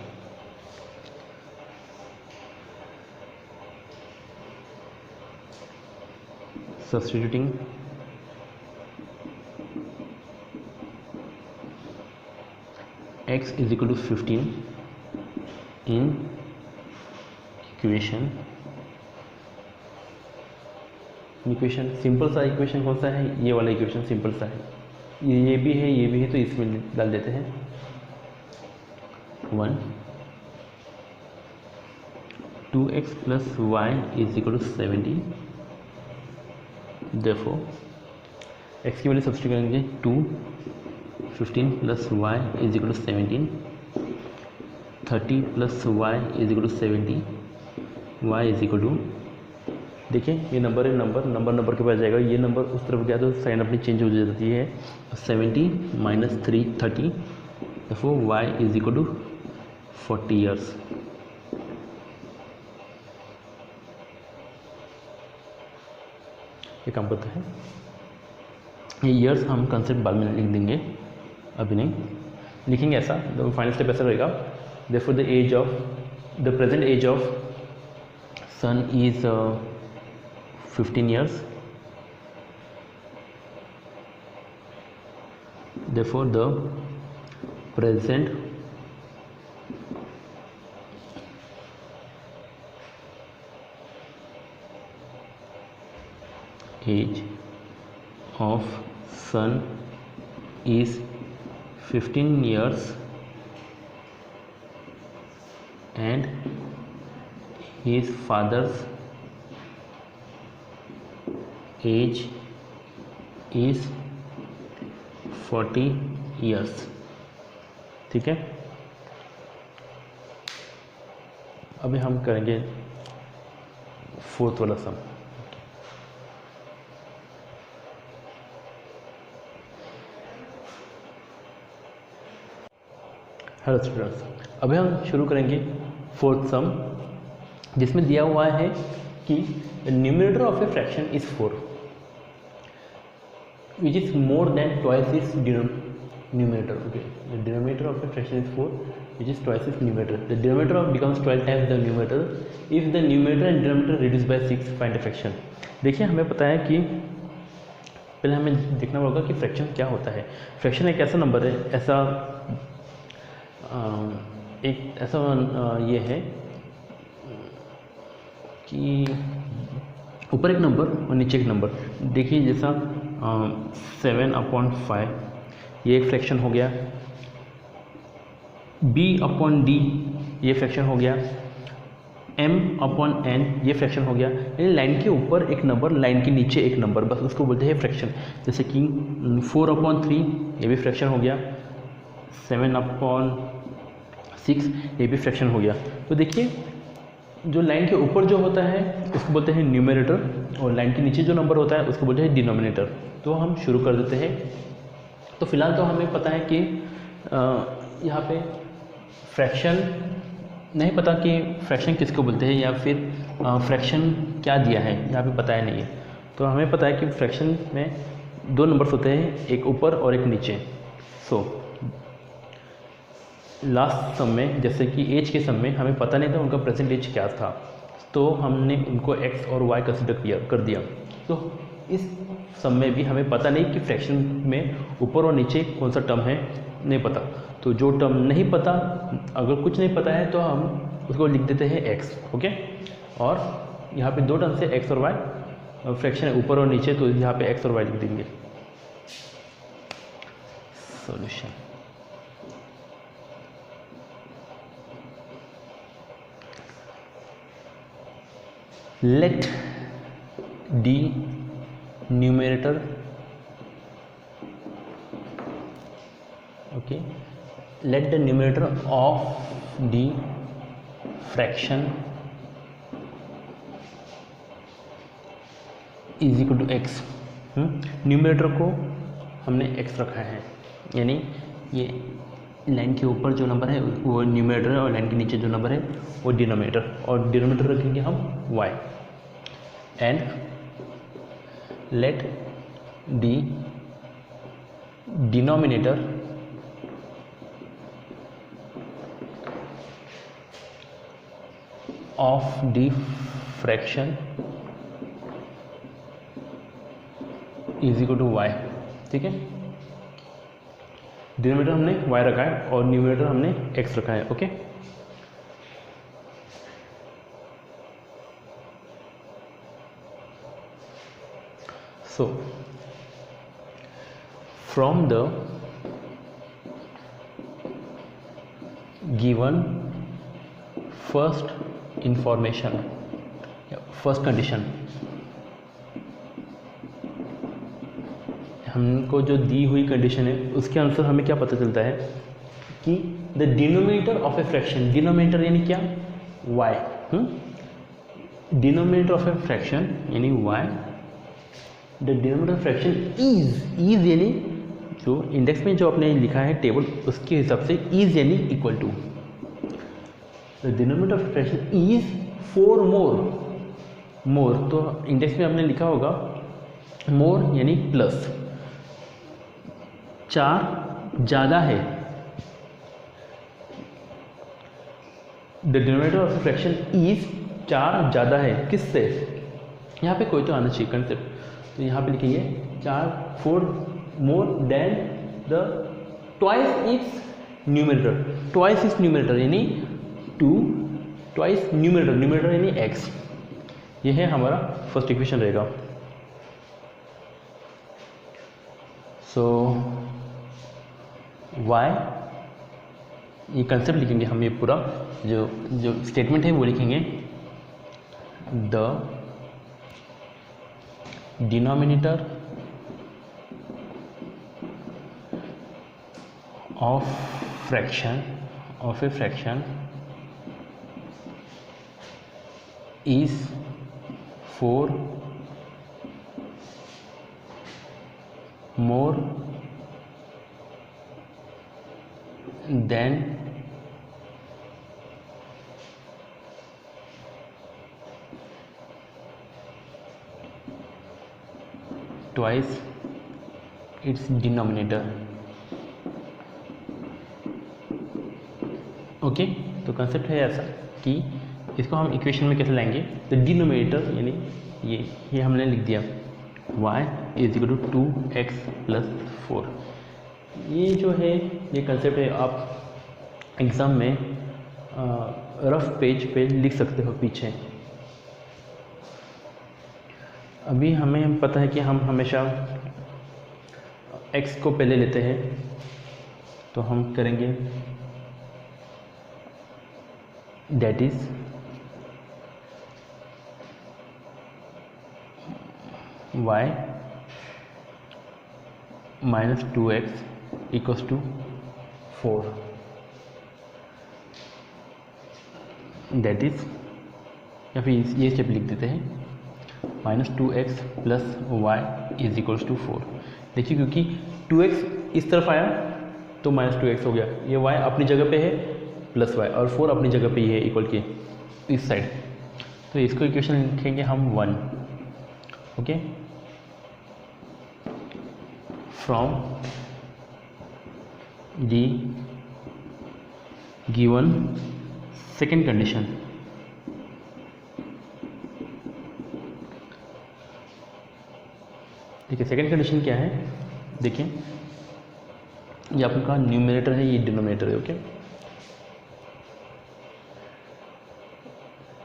Substituting x is equal to 15 in equation simple सा इक्वेशन कौन सा है, ये वाला इक्वेशन सिंपल सा है, ये भी है, ये भी है, तो इसमें डाल देते हैं 1 2x plus y is equal to 70, देखो x की वैल्यू सब्स्टिट्यूट करेंगे 2 15 plus y is equal to 17, 30 plus y is equal to 70, y is equal to, देखिए ये नंबर है, नंबर के पास जाएगा, ये नंबर उस तरफ गया तो साइन अपनी चेंज हो जाती है, 70 माइनस 30, देखो y is equal to 40 years. ये काम करता है, ये ईयर्स हम कंसेप्ट बाद में लिख देंगे, अभी नहीं लिखेंगे ऐसा, तो फाइनल स्टेप ऐसा रहेगा, therefore the present age of son is 15 years, therefore the present age of son is 15 years and his father's age is 40 years, ठीक है। अभी हम करेंगे फोर्थ वाला सम। हेलो स्टूडेंट्स, अभी हम शुरू करेंगे फोर्थ सम, जिसमें दिया हुआ है कि numerator of a fraction is 4 which is more than twice its numerator. Okay, the denominator of a fraction is 4 which is twice its numerator. The denominator becomes 12 times the numerator if the numerator and denominator reduced by 6. Find a fraction. देखिए हमें पता है कि पहले हमें देखना होगा कि फ्रैक्शन क्या होता है। फ्रैक्शन एक ऐसा नंबर है, ये है कि ऊपर एक नंबर और नीचे एक नंबर। देखिए जैसा 7/5 ये एक फ्रैक्शन हो गया, b/d ये फ्रैक्शन हो गया, m/n ये फ्रैक्शन हो गया, यानी लाइन के ऊपर एक नंबर, लाइन के नीचे एक नंबर, बस उसको बोलते हैं फ्रैक्शन। जैसे कि 4/3 ये भी फ्रैक्शन हो गया, 7/6 ये भी फ्रैक्शन हो गया। तो देखिए जो लाइन के ऊपर जो होता है उसको बोलते हैं न्यूमरेटर, और लाइन के नीचे जो नंबर होता है उसको बोलते हैं डिनोमिनेटर। तो हम शुरू कर देते हैं। तो फिलहाल तो हमें पता है कि यहाँ पे फ्रैक्शन नहीं पता कि फ्रैक्शन किसको बोलते हैं, या फिर फ्रैक्शन क्या दिया है यहाँ पे बताया नहीं है। तो हमें पता है कि फ्रैक्शन में दो नंबर्स होते हैं, एक ऊपर और एक नीचे। सो लास्ट सम में जैसे कि एज के सम में हमें पता नहीं था उनका प्रेजेंट एज क्या था, तो हमने उनको एक्स और वाई कंसिडर कर दिया। तो इस सम में भी हमें पता नहीं कि फ्रैक्शन में ऊपर और नीचे कौन सा टर्म है, नहीं पता। तो जो टर्म नहीं पता, अगर कुछ नहीं पता है तो हम उसको लिख देते हैं एक्स, ओके। और यहाँ पे दो टर्म से एक्स और वाई, फ्रैक्शन है ऊपर और नीचे, तो यहाँ पे एक्स और वाई लिख देंगे। Solution let the numerator let the numerator of the fraction is equal to x। Numerator को हमने x रखा है, यानी ये लाइन के ऊपर जो नंबर है वो न्यूमरेटर है और लाइन के नीचे जो नंबर है वो डिनोमिनेटर, और डिनोमिनेटर रखेंगे हम y। And let the denominator of the fraction is equal to y। ठीक है, डिनोमिनेटर हमने y रखा है और न्यूमरेटर हमने x रखा है, okay. So from the given first information, first condition, हमको जो दी हुई कंडीशन है उसके अनुसार हमें क्या पता चलता है कि the denominator of a fraction, denominator यानी क्या, y, denominator of a fraction यानी y, the denominator fraction is यानी जो इंडेक्स में जो आपने लिखा है टेबल उसके हिसाब से इज यानी equal to, the denominator of fraction is 4 more, तो इंडेक्स में आपने लिखा होगा मोर यानी प्लस, 4 ज़्यादा है। The denominator of fraction is 4 ज़्यादा है किससे, यहाँ पे कोई तो आना चाहिए कंसेप्ट, तो यहाँ पे लिखेंगे 4 more than the twice its numerator, twice its numerator यानी 2 ट्वाइस न्यूमरेटर यानी x। ये है हमारा फर्स्ट इक्वेशन रहेगा। सो y, ये कंसेप्ट लिखेंगे हम, ये पूरा जो स्टेटमेंट है वो लिखेंगे, the denominator of a fraction is 4 more than twice its denominator। Okay, तो कंसेप्ट है ऐसा कि इसको हम इक्वेशन में कैसे लाएंगे, तो डिनोमिनेटर यानी ये हमने लिख दिया y is equal to 2x plus 4। ये जो है ये कंसेप्ट है, आप एग्ज़ाम में रफ पेज पे लिख सकते हो पीछे। अभी हमें पता है कि हम हमेशा x को पहले लेते हैं, तो हम करेंगे that is y minus 2x equals to 4, that is, या फिर ये स्टेप लिख देते हैं minus 2x plus y is equals to 4। देखिए क्योंकि 2x इस तरफ आया तो माइनस 2x हो गया, ये y अपनी जगह पे है प्लस y, और 4 अपनी जगह पे ही है इक्वल के इस साइड, तो इसको इक्वेशन लिखेंगे हम 1। Okay, from the given second condition, देखिए सेकेंड कंडीशन क्या है, देखिए ये आपका न्यूमरेटर है, ये डिनोमिनेटर है। ओके,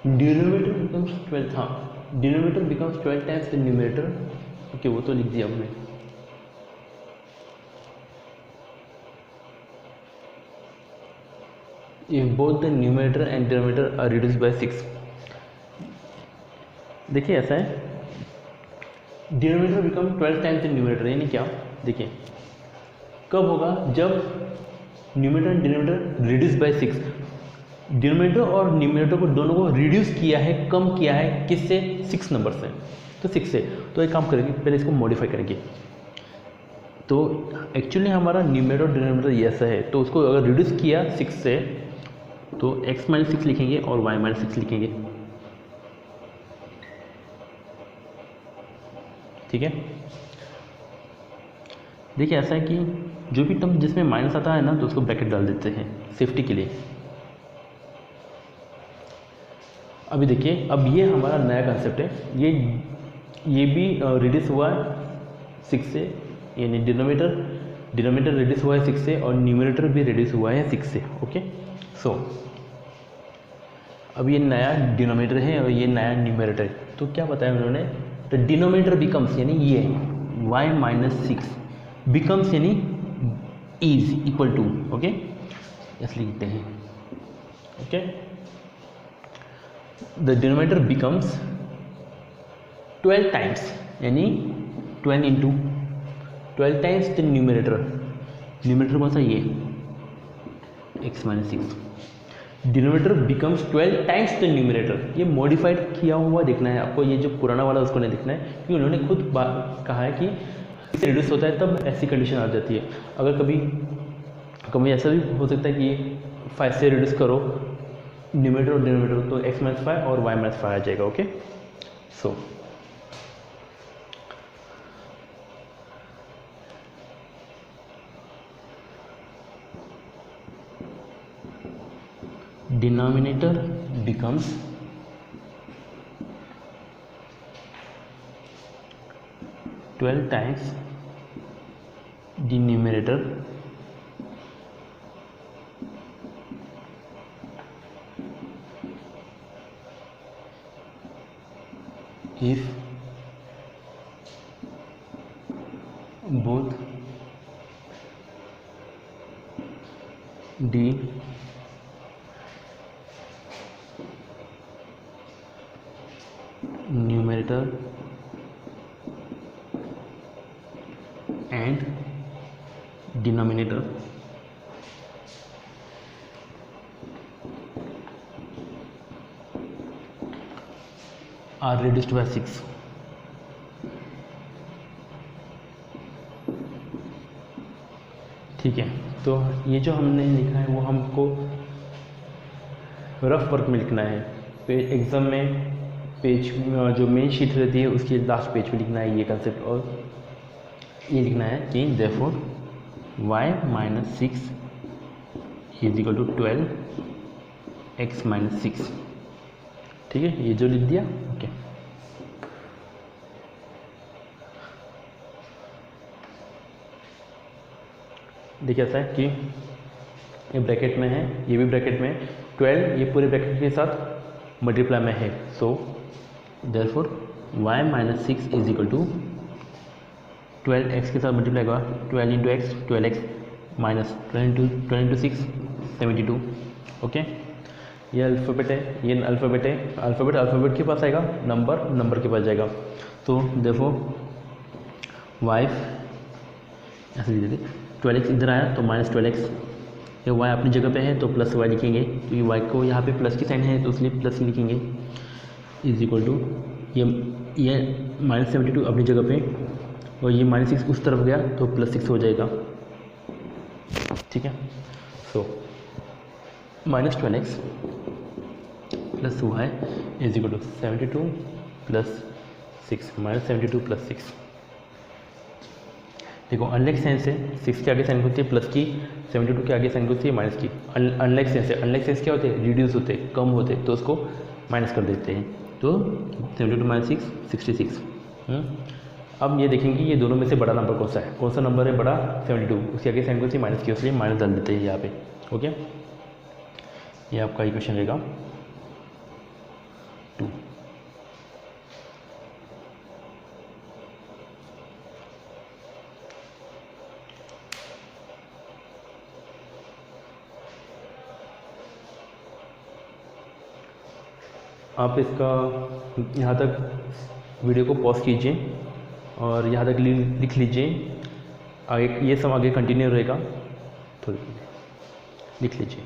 डिनोमिनेटर बिकम्स 12, हाँ denominator becomes 12 times the numerator. Okay, वो तो लिख दिया हमने। If both the numerator and denominator are reduced by 6, देखिए ऐसा है, denominator become 12 times the numerator, यानी क्या, देखिए कब होगा, जब numerator and denominator reduce by 6, denominator और न्यूमरेटर को दोनों को रिड्यूस किया है, कम किया है, किससे, 6 नंबर से, तो 6 से। तो एक काम करेंगे, पहले इसको मॉडिफाई करेंगे। तो एक्चुअली हमारा न्यूमरेटर और डिनोमिनेटर ये ऐसा है, तो उसको अगर रिड्यूस किया 6 से तो x माइनस 6 लिखेंगे और y माइनस 6 लिखेंगे, ठीक है। देखिए ऐसा है कि जो भी टर्म जिसमें माइनस आता है ना, तो उसको ब्रैकेट डाल देते हैं सेफ्टी के लिए। अभी देखिए, अब ये हमारा नया कंसेप्ट है, ये भी रिड्यूस हुआ है 6 से, यानी डिनोमिनेटर रिड्यूस हुआ है 6 से और न्यूमरेटर भी रिड्यूस हुआ है 6 से। ओके, सो अब ये नया डिनोमिनेटर है और ये नया न्यूमरेटर है, तो क्या बताया उन्होंने, द डिनोमिनेटर बिकम्स, यानी ये y माइनस 6 बिकम्स, यानी इज इक्वल टू, ओके ऐसे लिखते हैं। Okay, the denominator becomes 12 times, यानी 12 इंटू 12 टाइम्स द न्यूमरेटर कौन सा, ये x minus 6, denominator becomes 12 times the numerator. ये मॉडिफाइड किया हुआ दिखना है आपको, ये जो पुराना वाला उसको नहीं दिखना है, क्योंकि उन्होंने खुद कहा है कि इससे रिड्यूस होता है तब ऐसी कंडीशन आ जाती है। अगर कभी ऐसा भी हो सकता है कि 5 से रिड्यूस करो न्यूमरेटर और डिनोमिनेटर, तो x माइनस 5 और y माइनस 5 आ जाएगा। Okay, so denominator becomes 12 times the numerator if both the numerator and denominator are reduced by 6। ठीक है, तो ये जो हमने लिखा है वो हमको रफ वर्क में लिखना है, एग्ज़ाम में पेज जो मेन शीट रहती है उसके लास्ट पेज पे लिखना है ये कंसेप्ट, और ये लिखना है कि therefore y minus 6 is equal to 12 x minus 6। ठीक है, ये जो लिख दिया। ओके, देखिए ऐसा है कि ये ब्रैकेट में है, ये भी ब्रैकेट में, 12 ये पूरे ब्रैकेट के साथ मल्टीप्लाई में है, so therefore y minus 6 is equal to 12x के साथ मल्टीप्लाई होगा, 12 into x 12x minus 12 into 6 72। Okay, ये अल्फ़ाबेट है, ये अल्फ़ाबेट है, अल्फ़ाबेट अल्फ़ाबेट के पास आएगा, नंबर नंबर के पास जाएगा। तो देखो वाई ऐसे लिख देते, 12x इधर आया तो -12x, ये y अपनी जगह पे है तो प्लस y लिखेंगे, तो ये y को यहाँ पे प्लस की साइन है तो इसलिए प्लस ही लिखेंगे, इज इक्वल टू ये -72 अपनी जगह पे और ये -6 उस तरफ गया तो +6 हो जाएगा। ठीक है, so -12x plus y is equal to 72 plus 6, -72 plus 6। देखो अनलाइक साइन से 6 के आगे साइन होती है प्लस की, 72 के आगे साइन होती है माइनस की। अनलाइक साइन से, अनलाइक साइन क्या होते हैं, रिड्यूस होते हैं, कम होते हैं, तो उसको माइनस कर देते हैं। तो 72 माइनस 6 66। अब ये देखेंगे ये दोनों में से बड़ा नंबर कौन सा नंबर है बड़ा, 72, उसके आगे साइन होती है माइनस की, इसलिए माइनस डाल देते हैं यहाँ पे। ओके, ये आपका इक्वेशन रहेगा 2। आप इसका यहाँ तक वीडियो को पॉज कीजिए और यहाँ तक लिख लीजिए, आगे ये सब आगे कंटिन्यू रहेगा, थोड़ी लिख लीजिए।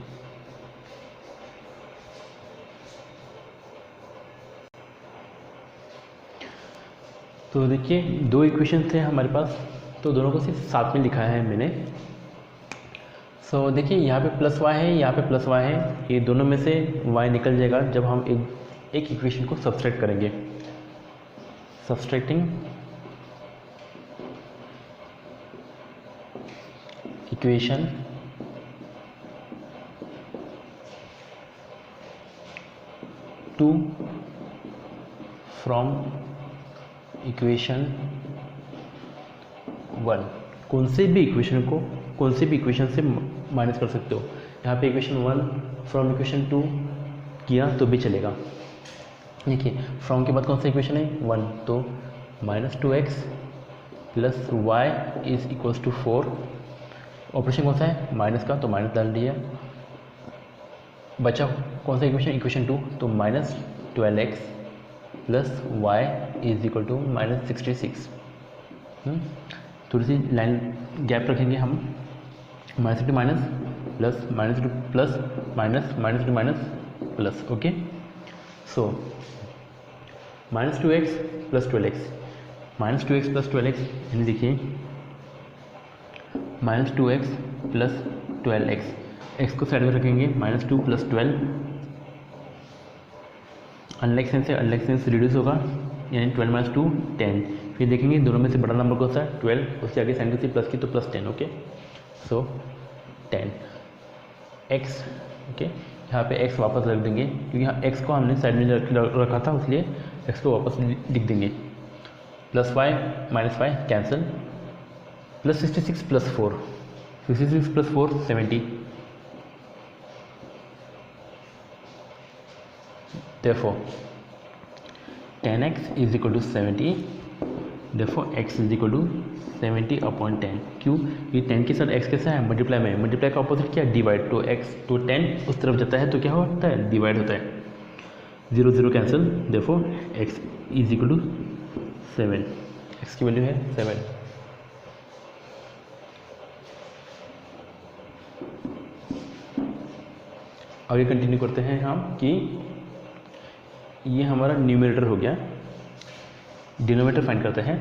तो देखिए 2 इक्वेशन थे हमारे पास, तो दोनों को सिर्फ साथ में लिखा है मैंने। सो देखिए यहाँ पे प्लस y है, यहाँ पे प्लस y है, ये दोनों में से y निकल जाएगा जब हम एक इक्वेशन को सब्सट्रैक्ट करेंगे। Subtracting equation two from equation 1, कौन से भी इक्वेशन से माइनस कर सकते हो। यहाँ पे इक्वेशन 1 फ्रॉम इक्वेशन 2 किया तो भी चलेगा। देखिए फ्रॉम के बाद कौन सा इक्वेशन है 1, तो -2x plus y is equals to 4। Operation कौन सा है माइनस का, तो माइनस डाल दिया। बचा कौन सा इक्वेशन 2, तो -12x plus y is equal to -66। थोड़ी सी लाइन गैप रखेंगे हम, -2 minus plus, -2 plus minus, -2 minus plus. Okay, so -2x plus 12x, -2x plus 12x, यानी देखिए -2x प्लस 12x, x को साइड में रखेंगे, -2 प्लस 12, अनलाइक साइन से अनलाइक साइन से रिड्यूस होगा, यानी 12 माइनस 2 10। फिर देखेंगे दोनों में से बड़ा नंबर कौन सा है 12, उसके आगे साइन थी प्लस की तो प्लस 10। ओके, सो 10x। ओके, यहाँ पे x वापस रख देंगे क्योंकि यहाँ x को हमने साइड में रखा था, इसलिए x को वापस लिख देंगे। Plus y minus y cancel, plus 66 plus 4, 66 plus 4 70। Therefore 10x is equal to 70, therefore x is equal to 70 upon 10। क्यों, ये 10 के साथ x कैसा है मल्टीप्लाई में, मल्टीप्लाई का ऑपोजिट क्या है डिवाइड, तो x तो 10 उस तरफ जाता है तो क्या होता है डिवाइड होता है, 0 0 cancel, therefore x is equal to 7, x की वैल्यू है 7। आगे कंटिन्यू करते हैं हम कि ये हमारा न्यूमरेटर हो गया, डिनोमिनेटर फाइंड करते हैं।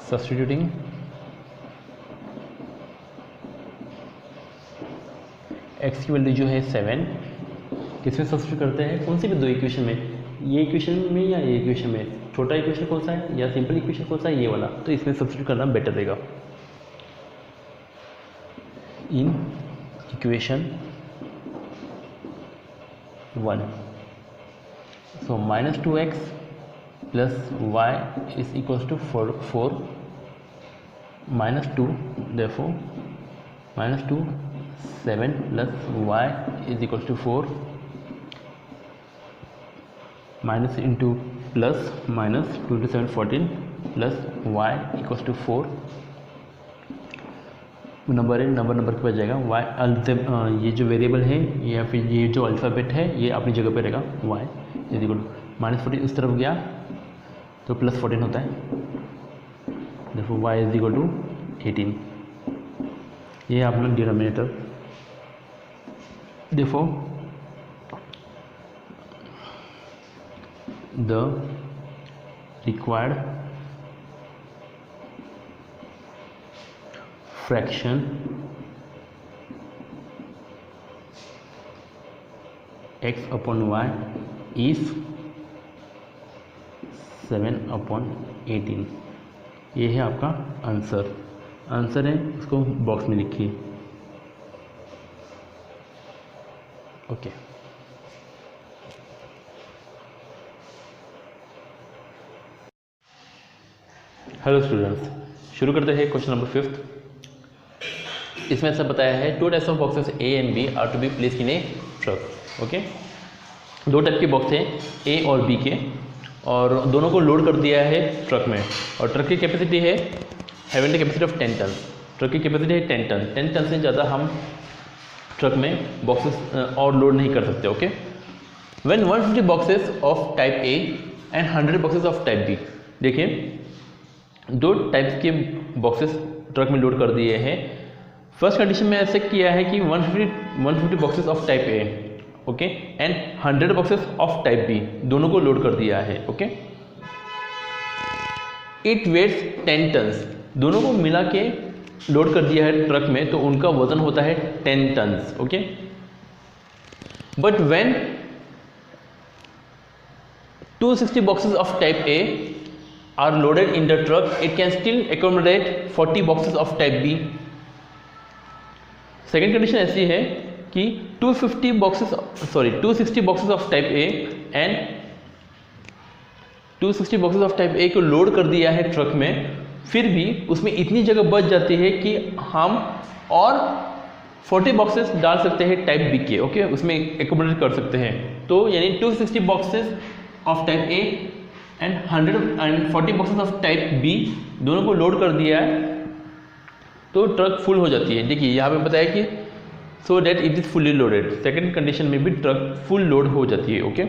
सब्स्टिट्यूटिंग x की वैल्यू जो है 7, किसमें सब्स्टिट्यूट करते हैं, कौन सी भी 2 इक्वेशन में, ये इक्वेशन में या ये इक्वेशन में, छोटा इक्वेशन कौन सा है या सिंपल इक्वेशन कौन सा है, ये वाला, तो इसमें सब्स्टिट्यूट करना बेटर रहेगा। इन equation 1, so -2x plus y is equals to 4 -2, therefore -2 7 plus y is equals to 4, minus into plus minus 2 into 7 14 plus y equals to 4, number है, नंबर के पास जाएगा। वाई ये जो वेरिएबल है या फिर ये जो अल्फ़ाबेट है ये अपनी जगह पे रहेगा। वाई इज इक्वल टू -14 इस तरफ गया तो +14 होता है, देखो वाई इज इक्वल टू 18। ये आप लोग डिनोमिनेटर, देखो the required fraction x upon y is 7/18। ये है आपका आंसर है, उसको बॉक्स में लिखिए। ओके हेलो स्टूडेंट्स, शुरू करते हैं क्वेश्चन नंबर 5। इसमें ऐसा बताया है 2 types of boxes A and B are to be placed in a truck. Okay, 2 type के बॉक्स हैं A और B के, और दोनों को लोड कर दिया है ट्रक में। और ट्रक की कैपेसिटी है, having the capacity of 10 ton. Truck की कैपेसिटी है 10 टन। 10 टन से ज़्यादा हम ट्रक में बॉक्सेस और लोड नहीं कर सकते। Okay, when 150 boxes of type A and 100 boxes of type B। देखिए 2 टाइप्स के बॉक्सेस ट्रक में लोड कर दिए हैं। फर्स्ट कंडीशन में ऐसे किया है कि 150 boxes of type A, okay, and 100 boxes of type B, दोनों को लोड कर दिया है। ओके, इट वेट्स 10 टन्स, दोनों को मिला के लोड कर दिया है ट्रक में, तो उनका वजन होता है 10 tons. Okay, but when 260 boxes of type A are loaded in the truck, it can still accommodate 40 boxes of type B. Second condition ऐसी है कि 260 boxes of type A and 260 boxes of type A को load कर दिया है truck में, फिर भी उसमें इतनी जगह बच जाती है कि हम और 40 बॉक्सेस डाल सकते हैं टाइप B के। ओके, उसमें एकोमोडेट कर सकते हैं। तो यानी 260 boxes of type A and 140 boxes of type B, दोनों को लोड कर दिया है तो ट्रक फुल हो जाती है। देखिए यहाँ पे बताया कि so that it is fully loaded. Second condition में भी ट्रक फुल लोड हो जाती है। Okay,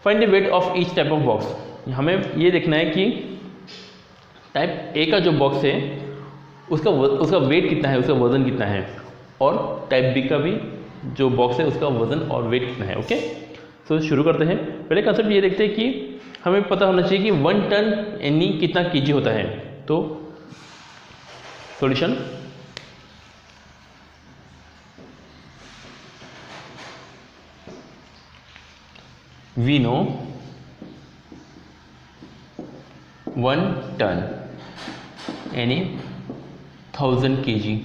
find the weight of each type of box. हमें ये देखना है कि टाइप A का जो बॉक्स है उसका वेट कितना है, उसका वजन कितना है, और टाइप B का भी जो बॉक्स है उसका वजन और वेट कितना है। ओके, तो शुरू करते हैं। पहले कंसेप्ट ये देखते हैं कि हमें पता होना चाहिए कि 1 टन यानी कितना केजी होता है। तो सॉल्यूशन, वी नो 1 टन यानी 1000 केजी।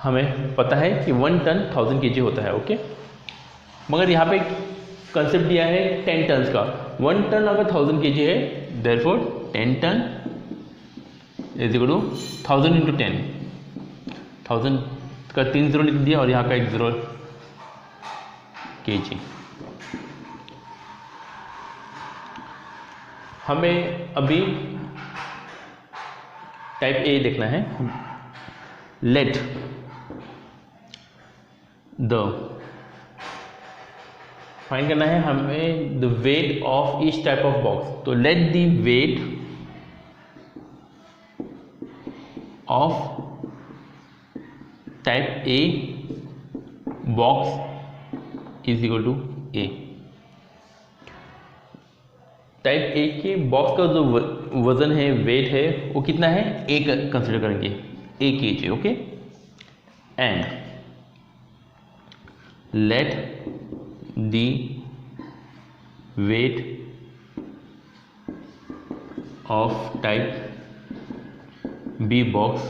हमें पता है कि 1 टन 1000 केजी होता है। ओके, मगर यहाँ पे कंसेप्ट दिया है 10 टन्स का। 1 टन अगर 1000 केजी है, therefore 10 ton is equal to 1000 into 10। 1000 का 3 जीरो लिख दिया और यहाँ का 1 जीरो केजी। हमें अभी टाइप A देखना है। लेट द फाइंड करना है हमें the weight of each type of box. तो let the weight of type A box is equal to A। Type A के बॉक्स का जो वजन है, वेट है, वो कितना है, A कंसिडर करेंगे, A KG. Okay, and let the weight of type B box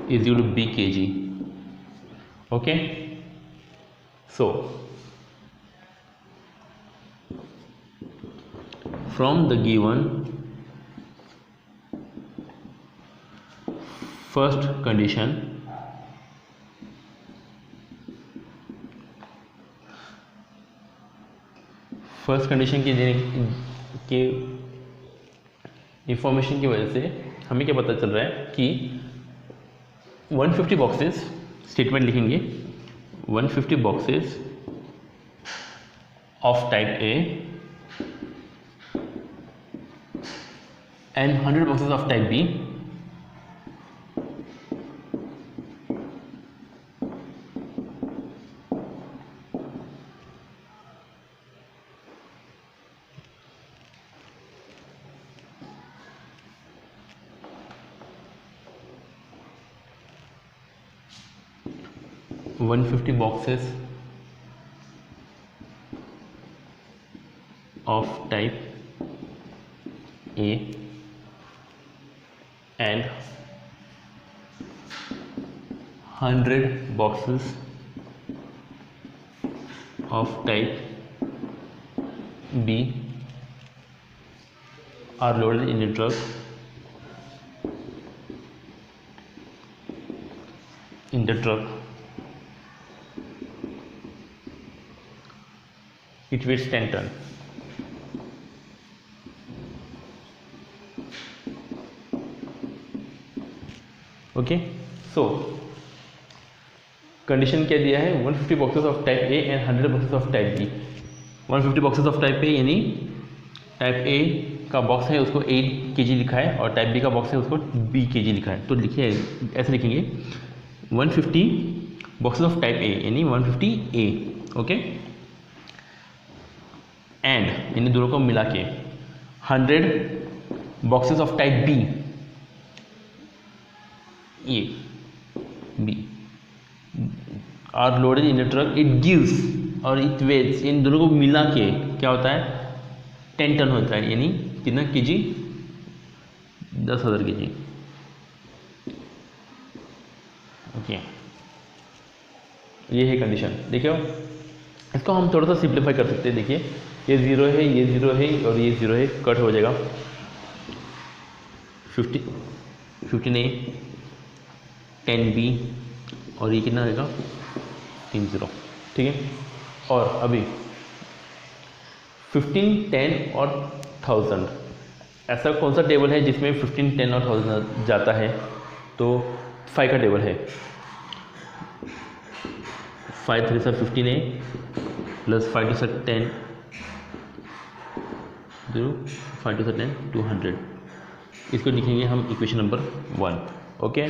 is equal to B kg. Okay, so from the given first condition, first condition के इंफॉर्मेशन की वजह से हमें क्या पता चल रहा है कि 150 बॉक्सेस, स्टेटमेंट लिखेंगे 150 boxes of type A and 100 boxes of type B one 150 boxes of type A and 100 boxes of type B are loaded in a truck it weighs 10 ton. Okay, so condition क्या दिया है, 150 boxes of type A and 100 boxes of type B. 150 boxes of type A यानी type ए का box है उसको 8 kg लिखा है और टाइप बी का बॉक्स है उसको B kg लिखा है। तो लिखिए ऐसे लिखेंगे 150 बॉक्सेस ऑफ टाइप ए यानी 150 A, ओके, एंड यानी दोनों को मिला के 100 boxes of type B A B are loaded in a truck, it gives और इट वेट्स, इन दोनों को मिला के क्या होता है 10 टन होता है, यानी कितना केजी 10,000 kg। ओके, ये है कंडीशन। देखिए इसको हम थोड़ा सा सिंप्लीफाई कर सकते हैं। देखिए ये 0 है, ये 0 है और ये 0 है, कट हो जाएगा 15A 10B और ये कितना रहेगा 30, ठीक है। और अभी 15, 10 और 1000 ऐसा कौन सा टेबल है जिसमें 15, 10 और 1000 जाता है, तो 5 का टेबल है। 5 3 sir 15A plus 5 2 sir 10 0 5 2 sir 10 200। इसको लिखेंगे हम इक्वेशन नंबर 1, ओके।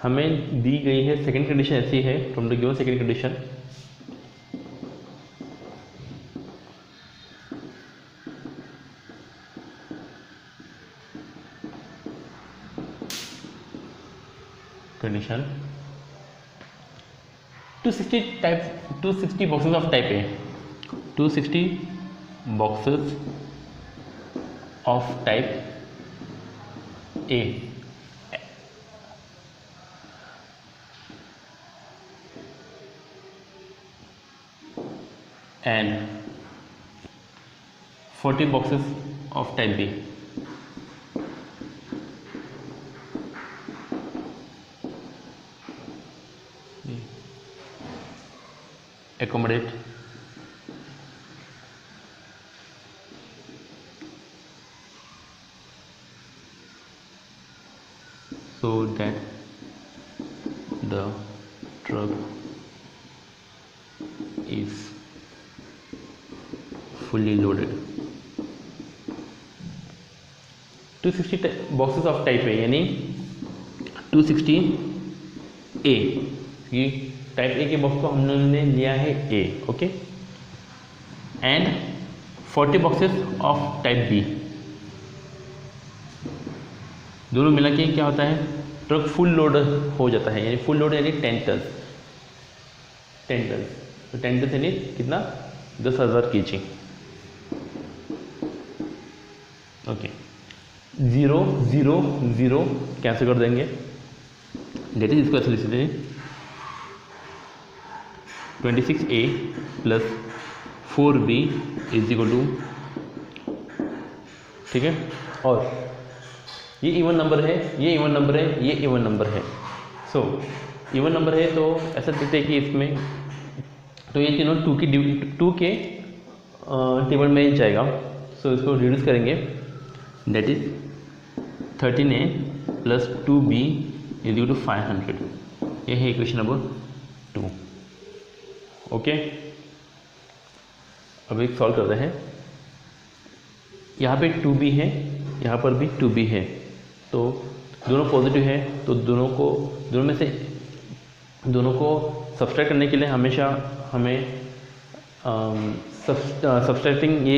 हमें दी गई है सेकंड कंडीशन ऐसी है, from the given second condition condition 260 boxes of type A, 260 boxes of type A and 40 boxes of type B accommodate so that the truck is fully loaded। 260 boxes of type A यानी 260A, ये type A के box को हमने लिया है A, okay, and 40 boxes of type B, दोनों मिला के क्या होता है ट्रक फुल लोड हो जाता है, यानी फुल लोड यानी 10 टन, तो 10 टन यानी कितना 10,000 kg, ओके। 0 0 0 कैंसिल कर देंगे, डेट इज इसको ऐसे लिख देते हैं 26A plus 4B is equal to, ठीक है। और ये इवन नंबर है, ये इवन नंबर है, ये इवन नंबर है। सो इवन नंबर है तो ऐसा देखते हैं कि इसमें तो ये तीनों 2 के टेबल में ही जाएगा। सो इसको रिड्यूस करेंगे, that is 13a plus 2b is equal to 500। ये है इक्वेशन नंबर 2। ओके, अब एक सॉल्व करते हैं। यहाँ पे 2b है, यहाँ पर भी 2b है, तो दोनों पॉजिटिव है, तो दोनों में से दोनों को सब्सट्रैक्ट करने के लिए हमेशा हमें सब्सट्रैक्टिंग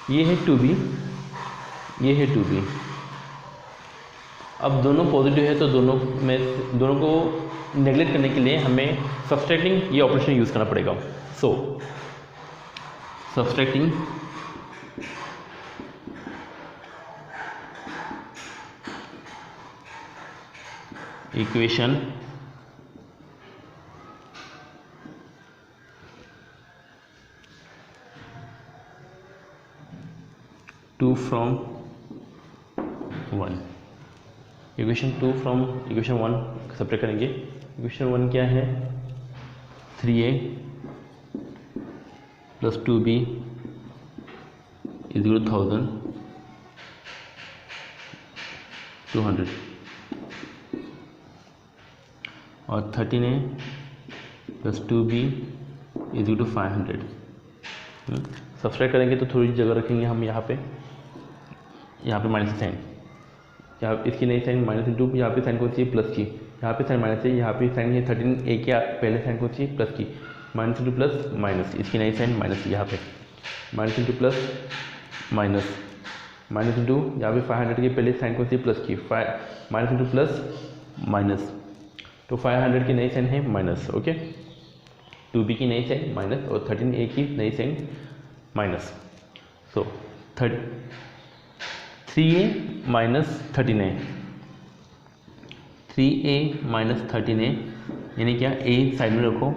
ये है 2b, ये है 2b। अब दोनों पॉजिटिव है, तो दोनों को नेगलेक्ट करने के लिए हमें सब्सट्रैक्टिंग ये ऑपरेशन यूज़ करना पड़ेगा। So subtracting equation 2 from 1, equation 2 from equation 1 subtract करेंगे। इक्वेशन 1 क्या है, 3a plus 2b is equal to 200 और 13a plus 2b is equal to 500। Subtract करेंगे तो थोड़ी जगह रखेंगे हम यहाँ पे माइनस साइन, यहाँ इसकी नई साइन माइनस इंटू, यहाँ पे साइन कौन सी है, प्लस की, यहाँ पे साइन माइनस है, यहाँ पे साइन है 13a के पहले साइन कौन सी है, प्लस की, माइनस इंटू प्लस माइनस, इसकी नई साइन माइनस, यहाँ पे minus into plus minus, minus into यहाँ पे 500 के पहले साइन कौन सी, प्लस की, माइनस इंटू प्लस माइनस, तो 500 की नई साइन है माइनस। ओके, 2b की नई साइन माइनस और 13a की नई साइन माइनस। सो 3a minus 13a, 3a minus 13a यानी क्या, a साइड में रखो,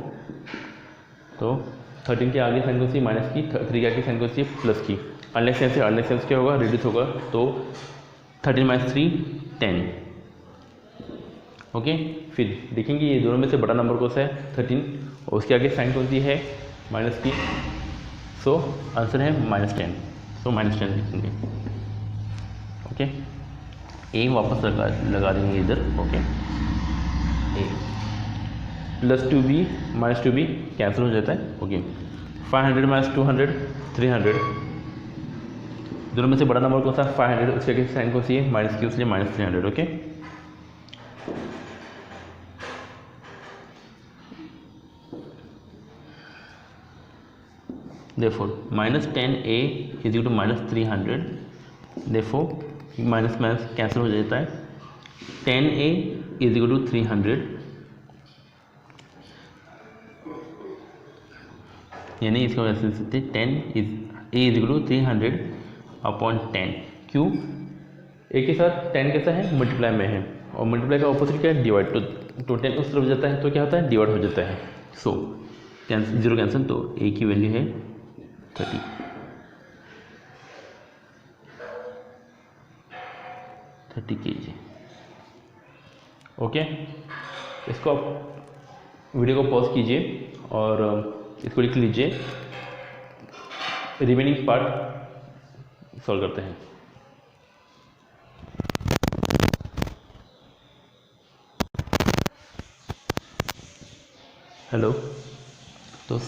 तो 13 के आगे साइन कौन सी, माइनस की, 3 के आगे साइन कौन सी, प्लस की, अनलेस साइन से अनलेस साइन क्या होगा, रिड्यूस होगा, तो 13 माइनस 3 10। ओके, फिर देखेंगे ये दोनों में से बड़ा नंबर कौन सा है, 13, और उसके आगे साइन कौन सी है, माइनस की, सो आंसर है -10, सो -10 लिखेंगे। ओके, ए वापस लगा देंगे इधर। Okay, A plus 2b minus 2b cancel हो जाता है। ओके, 500 माइनस 200 300, दोनों में से बड़ा नंबर कौन सा, 500, उसके आगे साइन कौन सी है, माइनस की, उसलिए -300। Okay, therefore -10a is equal to -300, therefore minus minus cancel हो जाता है, 10a is equal to 300, यानी इसको ऐसे लिख सकते हैं 10 a is equal to 300 upon 10। क्यों, a के साथ 10 कैसा है, मल्टीप्लाई में है, और मल्टीप्लाई का ऑपोजिट क्या है, डिवाइड, तो 10 उस तरफ जाता है तो क्या होता है, डिवाइड हो जाता है। सो कैंसिल, जीरो कैंसिल, तो a की वैल्यू है 30 kg। ओके, इसको आप वीडियो को पॉज कीजिए और इसको लिख लीजिए, रिमेनिंग पार्ट सॉल्व करते हैं। हेलो, तो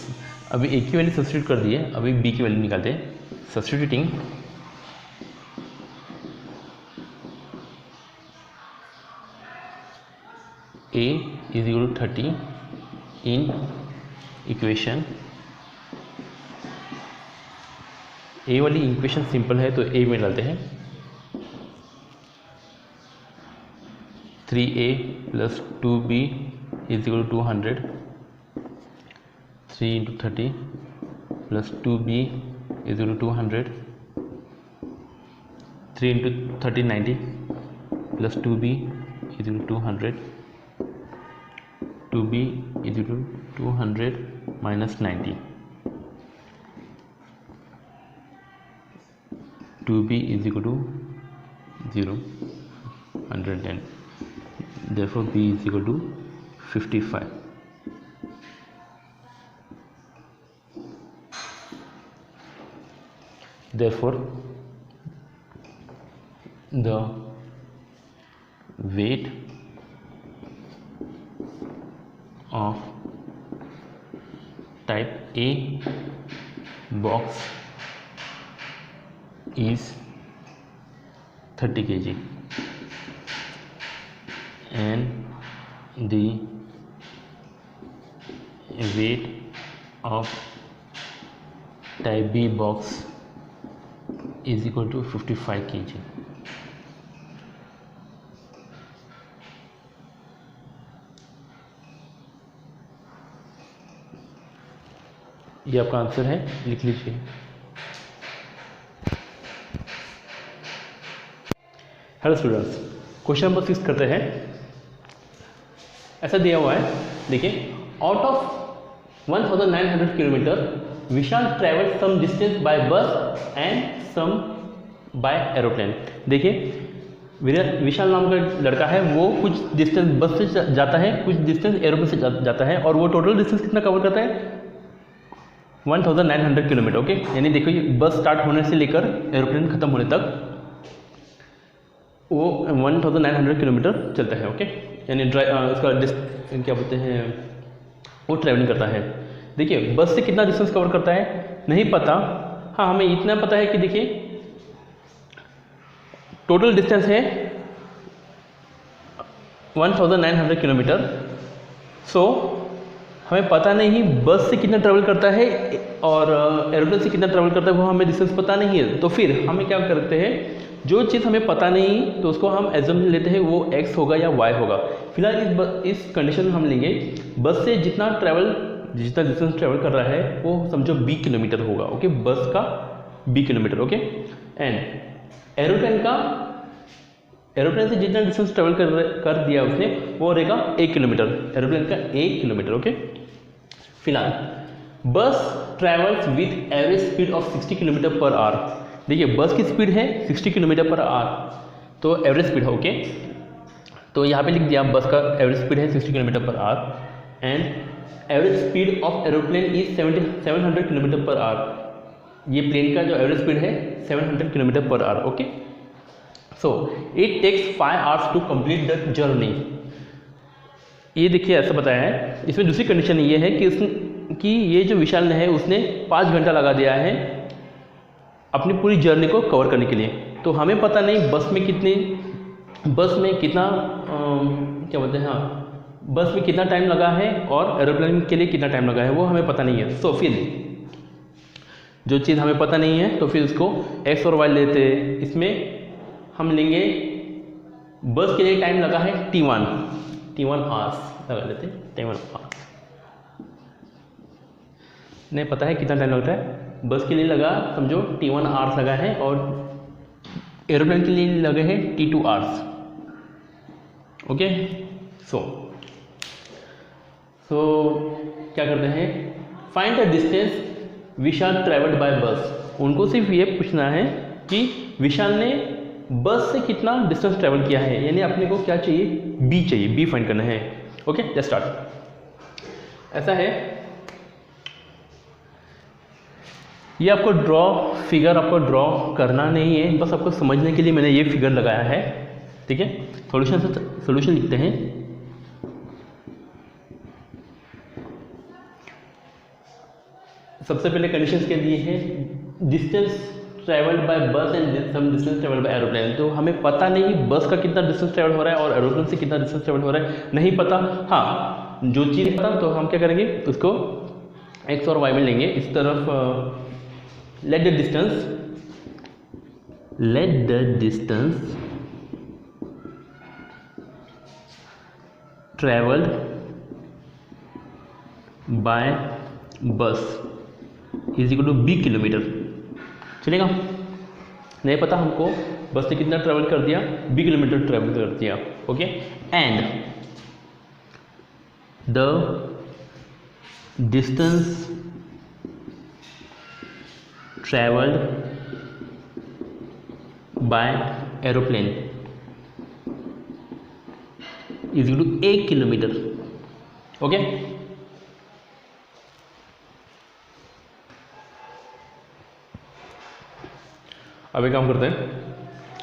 अभी ए की वैल्यू सब्स्टिट्यूट कर दिए, अभी बी की वैल्यू निकालते हैं। Substituting a is equal to 30 in equation, A वाली इक्वेशन सिंपल है तो ए में डालते हैं, 3a plus 2b is equal to 200, 3 into 30 plus 2b is equal to 200, 3 into 30 90 plus 2b is equal to 200, 2b is equal to 200 minus 90। 2b is equal to 0, 110. Therefore b is equal to 55. Therefore the weight of type A box is 30 kg and the weight of type B box is equal to 55 kg. ये आपका answer है, लिख लीजिए। Hello students, question number 6 करते हैं। ऐसा दिया हुआ है, देखिए, out of 1900 kilometre Vishal travel some distance by bus and some by aeroplane. देखिए, विशाल नाम का लड़का है, वो कुछ डिस्टेंस बस से जाता है, कुछ डिस्टेंस एरोप्लेन से जाता है, और वो टोटल डिस्टेंस कितना कवर करता है? 1900 किलोमीटर। ओके, यानी देखो, ये बस स्टार्ट होने से लेकर एरोप्लेन खत्म होने तक वो 1900 किलोमीटर चलता है। ओके, यानी उसका क्या बोलते हैं, वो ट्रैवलिंग करता है। देखिए, बस से कितना डिस्टेंस कवर करता है नहीं पता। हाँ, हमें इतना पता है कि देखिए टोटल डिस्टेंस है 1900 किलोमीटर। सो हमें पता नहीं बस से कितना ट्रैवल करता है और एरोप्लेन से कितना ट्रैवल करता है, वो हमें डिस्टेंस पता नहीं है। तो फिर हमें क्या करते हैं, जो चीज़ हमें पता नहीं तो उसको हम एज्यूम लेते हैं वो x होगा या y होगा। फिलहाल इस कंडीशन में हम लेंगे बस से जितना डिस्टेंस ट्रैवल कर रहा है वो समझो b किलोमीटर होगा। ओके, बस का b kilometre. Okay, and aeroplane से जितना डिस्टेंस ट्रैवल कर दिया उसने वो रहेगा 1 किलोमीटर, एरोप्लेन का 1 किलोमीटर। ओके, फिलहाल बस travels with average speed of 60 kilometre per our. देखिए, बस की स्पीड है 60 किलोमीटर पर आवर, तो एवरेज स्पीड है। ओके, तो यहाँ पे लिख दिया बस का एवरेज स्पीड है 60 kilometre per hour and average speed of aeroplane is 700 kilometre per hour. ये प्लेन का जो एवरेज स्पीड है 700 kilometre per hour. Okay, so it takes 5 hours to complete the journey. ये देखिए, ऐसा बताया है। इसमें दूसरी कंडीशन ये है कि ये जो विशाल ने है उसने 5 घंटा लगा दिया है अपनी पूरी जर्नी को कवर करने के लिए। तो हमें पता नहीं बस में कितना क्या बोलते हैं, हाँ, बस में कितना टाइम लगा है और एरोप्लेन के लिए कितना टाइम लगा है, वो हमें पता नहीं है। सो फिर जो चीज़ हमें पता नहीं है तो फिर उसको x और y लेते हैं। इसमें हम लेंगे बस के लिए टाइम लगा है T1 आवर्स लगा लेते हैं, T1 आवर्स। नहीं पता है कितना टाइम लगता है, बस के लिए लगा समझो T1 आवर्स लगा है और एरोप्लेन के लिए लगे हैं T2 आवर्स। ओके, सो क्या करते हैं, find the distance Vishal travelled by बस। उनको सिर्फ ये पूछना है कि विशाल ने बस से कितना डिस्टेंस ट्रैवल किया है, यानी अपने को क्या चाहिए, b चाहिए, b फाइंड करना है। Okay, let's start. ऐसा है, ये आपको फिगर आपको ड्रॉ करना नहीं है, बस आपको समझने के लिए मैंने ये फिगर लगाया है। ठीक है, सॉल्यूशन लिखते हैं। सबसे पहले कंडीशंस के लिए है distance travelled by bus and some distance travelled by aeroplane. तो हमें पता नहीं बस का कितना डिस्टेंस ट्रैवल हो रहा है और एरोप्लेन से कितना डिस्टेंस ट्रैवल हो रहा है, नहीं पता। हाँ, जो चीज़ पता तो हम क्या करेंगे, उसको x और y में लेंगे। इस तरफ let the distance traveled by bus is equal to b kilometre. चलेगा, नहीं पता हमको बस ने कितना ट्रैवल कर दिया, b किलोमीटर ट्रैवल कर दिया। Okay, and the distance traveled by aeroplane is equal to 1 kilometre. Okay, अब एक काम करते हैं।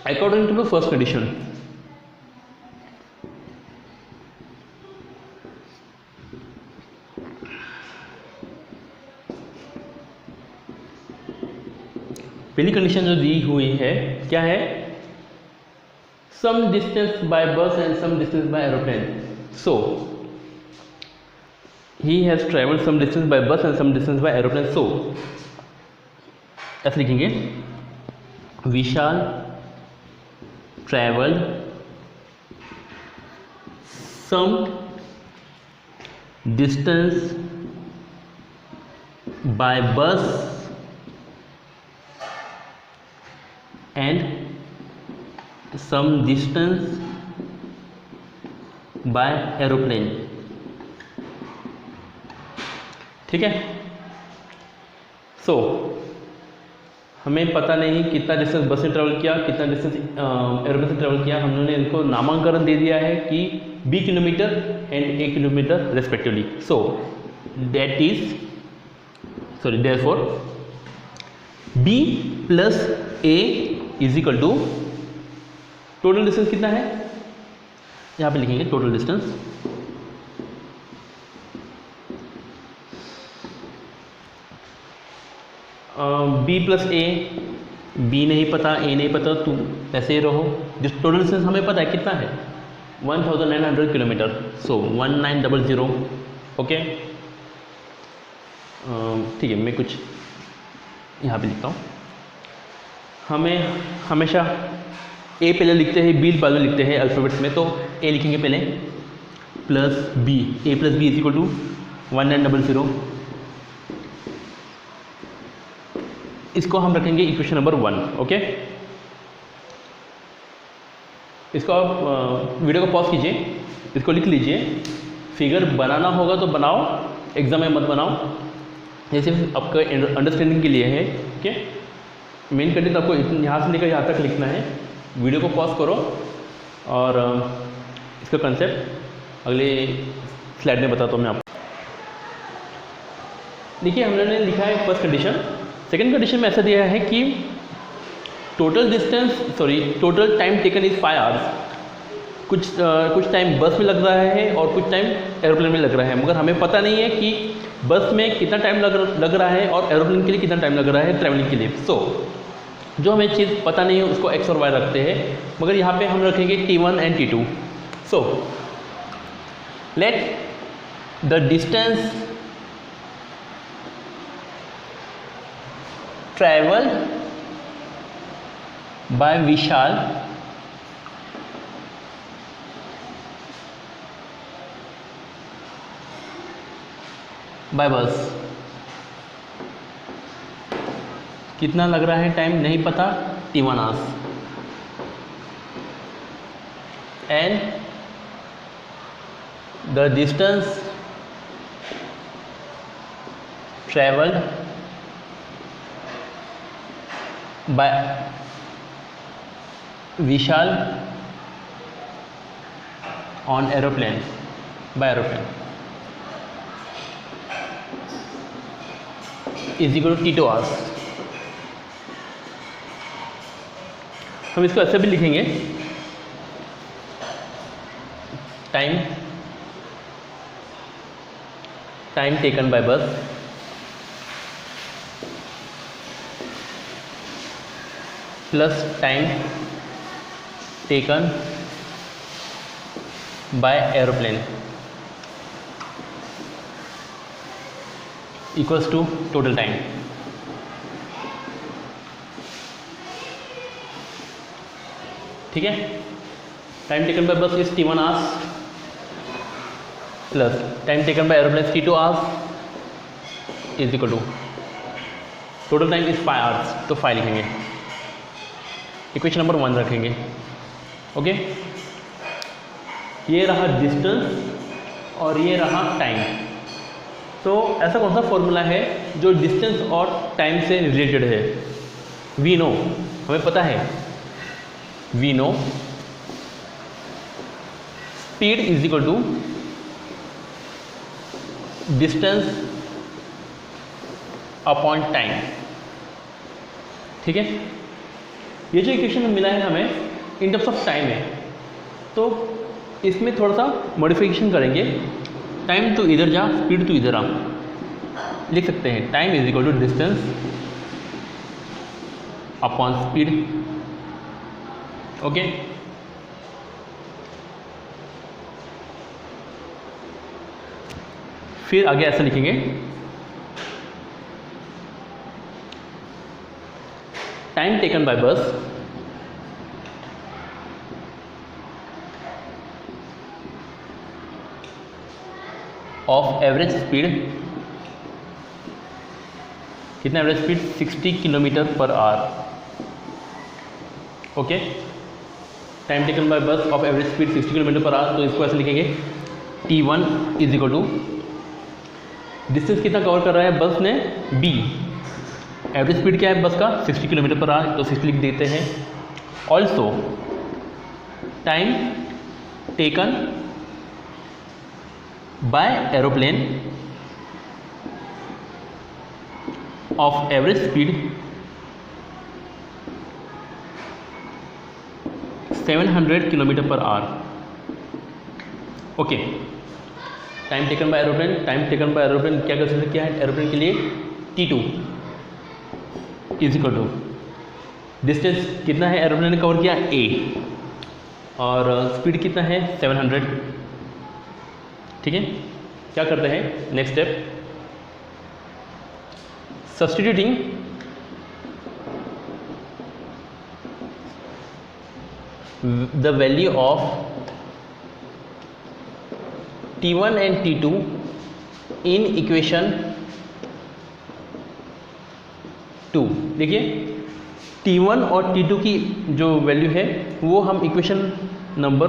According to the first condition, पहली कंडीशन जो दी हुई है क्या है, some distance by bus and some distance by aeroplane. So he has travelled some distance by bus and some distance by aeroplane. So ऐसे लिखेंगे, Vishal travelled some distance by bus and some distance by aeroplane। ठीक है, सो हमें पता नहीं कितना distance बस से ट्रेवल किया, कितना डिस्टेंस एरोप्लेन से ट्रेवल किया। हमने इनको नामांकन दे दिया है कि b kilometre and a kilometre respectively. So that is sorry therefore b plus a is equal to total distance कितना है, यहाँ पे लिखेंगे total distance b plus a। b नहीं पता, a नहीं पता, तुम ऐसे ही रहो। जिस टोटल डिस्टेंस हमें पता है कितना है, 1900 किलोमीटर। सो 1900। ओके, ठीक है, मैं कुछ यहाँ पे लिखता हूँ। हमें हमेशा a पहले लिखते हैं, b बाद में लिखते हैं अल्फ़ाबेट्स में। तो a लिखेंगे पहले plus b, a plus B is equal to 1900। इसको हम रखेंगे इक्वेशन नंबर 1। ओके, इसको आप वीडियो को पॉज कीजिए, इसको लिख लीजिए। फिगर बनाना होगा तो बनाओ, एग्जाम में मत बनाओ, ये सिर्फ आपका अंडरस्टैंडिंग के लिए है। ओके, मेन कंटेंट आपको यहाँ से लेकर यहाँ तक लिखना है। वीडियो को पॉज करो और इसका कंसेप्ट अगले स्लाइड में बताता हूँ मैं आपको। देखिए, हमने लिखा है फर्स्ट कंडीशन। सेकंड कंडीशन में ऐसा दिया है कि total time taken is 5 hours. कुछ टाइम बस में लग रहा है और कुछ टाइम एरोप्लेन में लग रहा है, मगर हमें पता नहीं है कि बस में कितना टाइम लग रहा है और एरोप्लेन के लिए कितना टाइम लग रहा है ट्रैवलिंग के लिए। सो जो हमें चीज़ पता नहीं है उसको x और y रखते हैं, मगर यहाँ पे हम रखेंगे t1 and t2। So let the distance travelled by Vishal by bus, कितना लग रहा है टाइम नहीं पता, t1 hours. And the distance travelled by Vishal on aeroplane by aeroplane is equal to t2 hours. हम इसको ऐसे भी लिखेंगे, time taken by bus plus time taken by aeroplane equals to total time. ठीक है, time taken by bus is t1 hours plus time taken by aeroplane t2 hours is equal to total time is 5 hours. तो 5 लिखेंगे, equation number 1 रखेंगे। Okay, ये रहा distance और ये रहा टाइम। तो ऐसा कौन सा फॉर्मूला है जो डिस्टेंस और टाइम से रिलेटेड है? वी नो, हमें पता है we know speed is equal to distance upon time. ठीक है, ये जो इक्वेशन मिला है हमें इन टर्म्स ऑफ टाइम है, तो इसमें थोड़ा सा मॉडिफिकेशन करेंगे। टाइम तो इधर जा, स्पीड तो इधर आ, लिख सकते हैं time is equal to distance upon speed. Okay, फिर आगे ऐसा लिखेंगे time taken by bus of average speed, कितना average speed 60 kilometre per hour. Okay, time taken by bus of average speed 60 kilometre per hour, तो इसको ऐसे लिखेंगे T1 is equal to distance कितना कवर कर रहा है बस ने, B, एवरेज स्पीड क्या है बस का 60 किलोमीटर पर आवर, तो 60 लिख देते हैं। Also time taken by aeroplane of average speed 700 kilometre per hour. Okay, time taken by aeroplane, time taken by aeroplane क्या कर सकते, क्या है एरोप्लेन के लिए T2 is equal to distance कितना है एरोप्लेन ने कवर किया A, और स्पीड कितना है 700। ठीक है, क्या करते हैं next step, substituting the value of T1 and T2 in equation 2। देखिए T1 और T2 की जो वैल्यू है वो हम इक्वेशन नंबर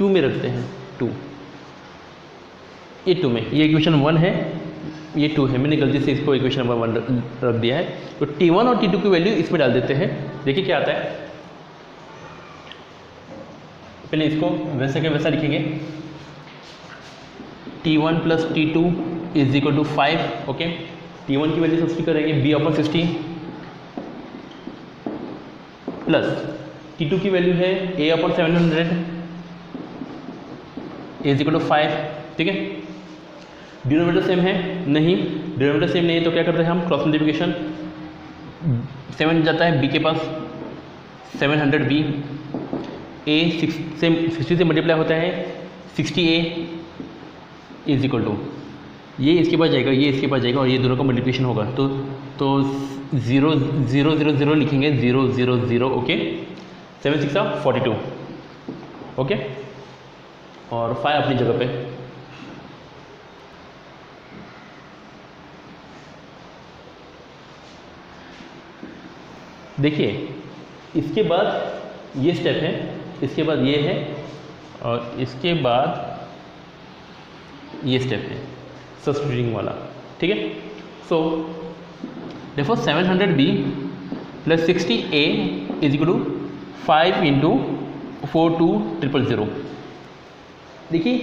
2 में रखते हैं। 2, ये 2 में, ये इक्वेशन 1 है, ये 2 है, मैंने गलती से इसको इक्वेशन नंबर 1 रख दिया है। तो T1 और T2 की वैल्यू इसमें डाल देते हैं। देखिए क्या आता है, पहले इसको वैसे के वैसा लिखेंगे T1 plus T2 is equal to 5। Okay, T1 की वैल्यू सब्स्टिट्यूट करेंगे B/60 प्लस T2 की वैल्यू है A/700 इज इक्वल टू 5। ठीक है, डिनोमिनेटर सेम है नहीं, डिनोमिनेटर सेम नहीं है तो क्या करते हैं हम क्रॉस मल्टीप्लिकेशन, 7 जाता है B के पास, 700B, A 60 से मल्टीप्लाई होता है 60A इज इक्वल टू, ये इसके पास जाएगा, ये इसके पास जाएगा और ये दोनों का मल्टीप्लिकेशन होगा, तो 0 0 0 0 लिखेंगे, 0 0 0। ओके, 7 6 42। ओके, और 5 अपनी जगह पे। देखिए इसके बाद ये स्टेप है, इसके बाद ये है, और इसके बाद ये स्टेप है सब्स्टिट्यूटिंग वाला। ठीक है, सो देखो 700B plus 60A is equal to 5 into 42000। देखिए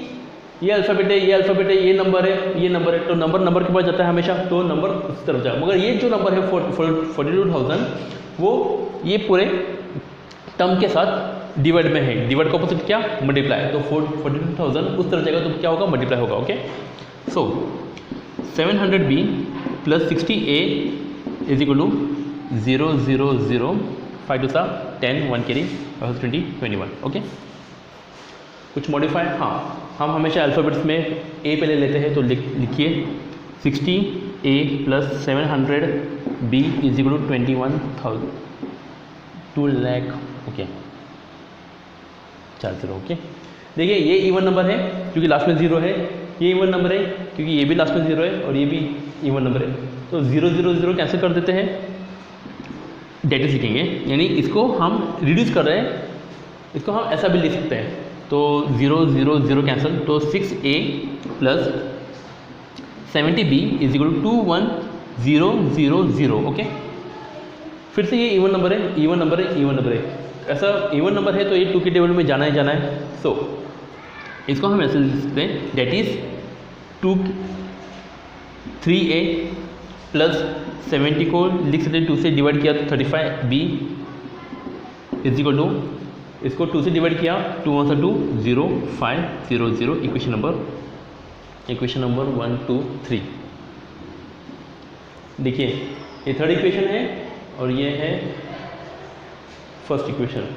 ये अल्फ़ाबेट है, ये अल्फ़ाबेट है, ये नंबर है, ये नंबर है, तो नंबर के पास जाता है हमेशा, तो नंबर उस तरफ जाए। मगर ये जो नंबर है 42,000 वो ये पूरे टर्म के साथ डिवाइड में है, डिवाइड का ऑपोजिट क्या मल्टीप्लाई, तो 42,000 उस तरफ जाएगा तो क्या होगा मल्टीप्लाई होगा। Okay, so 700B plus 60A is equal to 0 0 0, 5 2 10, 1 carry 20 21। Okay, कुछ मॉडिफाई, हाँ हम हमेशा अल्फ़ाबेट्स में A पहले लेते हैं, तो लिखिए 60A plus 700B is equal to 21,000 2 lakh. Okay, 4 0। Okay, देखिए ये इवन नंबर है क्योंकि लास्ट में 0 है, ये इवन नंबर है क्योंकि ये भी लास्ट में 0 है और ये भी इवन नंबर है, तो 0 0 0 कैंसिल कर देते हैं, डेटिस लिखेंगे, यानी इसको हम रिड्यूस कर रहे हैं, इसको हम ऐसा भी लिख सकते हैं, तो 0 0 0 कैंसिल, तो 6A plus 70B is equal to 21,000। Okay, फिर से ये इवन नंबर है, इवन नंबर है, इवन नंबर है, ऐसा इवन नंबर है तो ये 2 के टेबल में जाना ही जाना है। सो इसको हम ऐसे लिख सकते हैं, डेट इज 3a प्लस 70 को लिख सकते हैं 2 से डिवाइड किया तो 35b इज इक्वल टू, इसको 2 से डिवाइड किया 2 1 2 0 5 0 0। Equation number 1 2 3। देखिए ये थर्ड इक्वेशन है और ये है फर्स्ट इक्वेशन।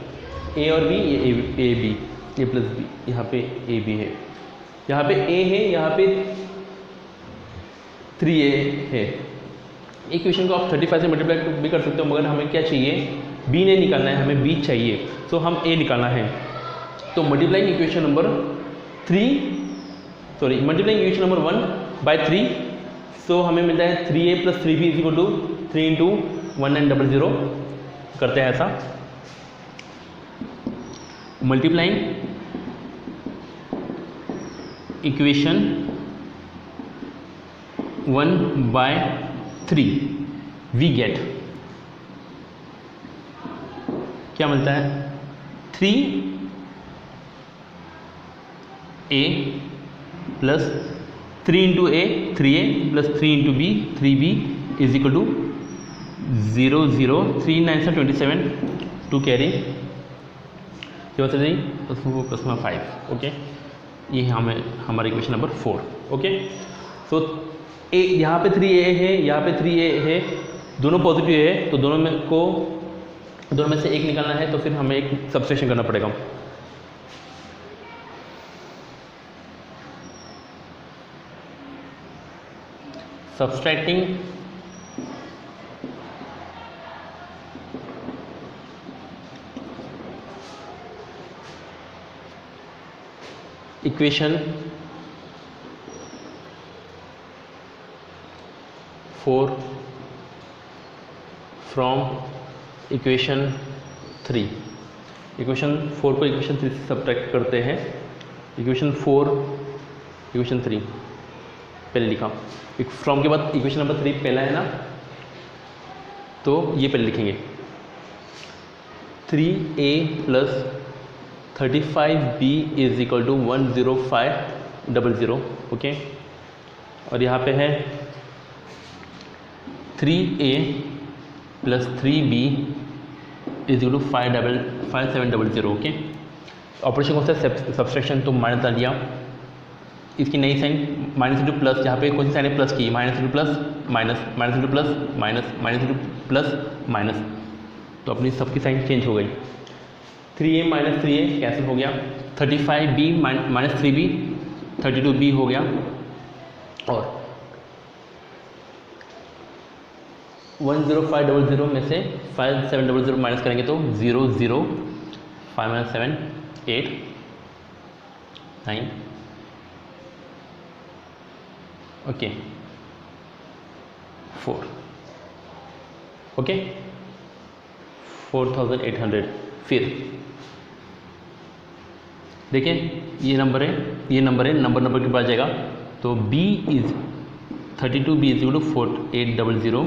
ए और बी, ये ए बी, ए प्लस बी, यहाँ पे ए बी है, यहाँ पे ए है, यहाँ पे 3a है। इक्वेशन को आप 35 से मल्टीप्लाई भी कर सकते हो, मगर हमें क्या चाहिए, b नहीं निकालना है, हमें b चाहिए, तो हम a निकालना है। तो multiplying equation number 1 by 3, so हमें मिलता है 3a plus 3b is equal to 3 into 1900। करते हैं ऐसा, multiplying equation 1 by 3 we get, क्या मिलता है, 3a plus 3 into a 3a plus 3 into b 3b is equal to 0 0 3 9 27 two carry 0 plus 5। Okay, ये हमें हमारा इक्वेशन नंबर 4। ओके, सो ए यहाँ पे 3a है, यहाँ पे 3a है, दोनों पॉजिटिव है, तो दोनों में से एक निकालना है, तो फिर हमें एक सब्स्ट्रैक्शन करना पड़ेगा। Subtracting equation 4 from equation 3। Equation 4 को इक्वेशन 3 से सब्ट्रैक्ट करते हैं। इक्वेशन 4 इक्वेशन 3 पहले लिखा, फ्रॉम के बाद इक्वेशन नंबर 3 पहला है ना, तो ये पहले लिखेंगे 3a plus 35b is equal to 10500। Okay, और यहाँ पे है 3a plus 3b is equal to 5700। Okay, operation कौन सा, सब्सट्रैक्शन, तो माइनस डाल दिया, इसकी नई साइन माइनस इंटू प्लस, यहाँ पे कौन सी साइन है, प्लस की, minus into plus minus, minus into plus minus, minus into plus minus, तो अपनी सबकी साइन चेंज हो गई। 3a माइनस 3a कैंसिल हो गया, 35b माइनस 3b 32b हो गया, और 10500 में से 5700 माइनस करेंगे तो 0 0 5 - 7 8 9। ओके, 4। ओके, 4800। फिर देखिए ये नंबर है, ये नंबर है, नंबर के पास जाएगा, तो b is 32b is equal to 4800,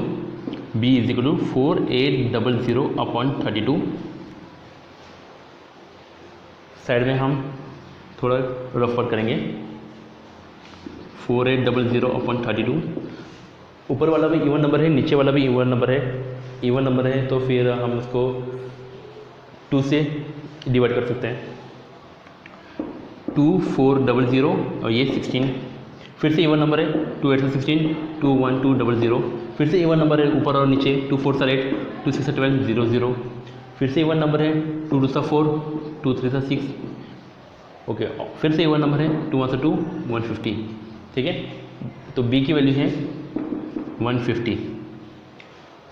b is equal to 4800 upon 32। Side में हम थोड़ा रफ वर्क करेंगे, 4800 अपॉन 32। ऊपर वाला भी इवन नंबर है, नीचे वाला भी इवन नंबर है, तो फिर हम उसको 2 से डिवाइड कर सकते हैं। 2400 और ये 16, फिर से इवन नंबर है, 2 8 16 21200, फिर से इवन नंबर है ऊपर और नीचे, 2 4 8 2 6 12 0 0, फिर से इवन नंबर है, 2 2 4 2 3 6। ओके, फिर से इवन नंबर है, 2 1 2 150। ठीक है, तो b की वैल्यू है 150।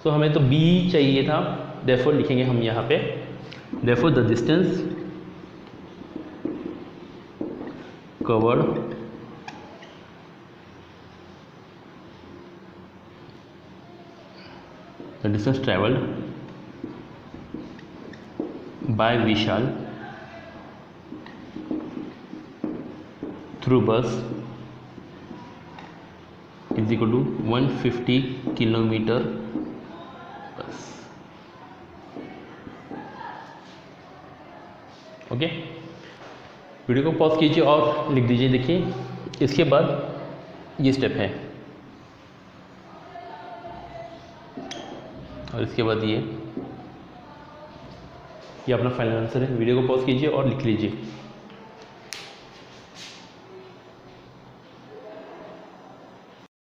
तो हमें तो b चाहिए था, देयरफॉर लिखेंगे हम यहाँ पे, therefore the distance covered the distance traveled by Vishal through bus is equal to 150 kilometre बस। ओके, वीडियो को पॉज कीजिए और लिख दीजिए। देखिए इसके बाद ये स्टेप है और इसके बाद ये अपना फाइनल आंसर है। वीडियो को पॉज कीजिए और लिख लीजिए।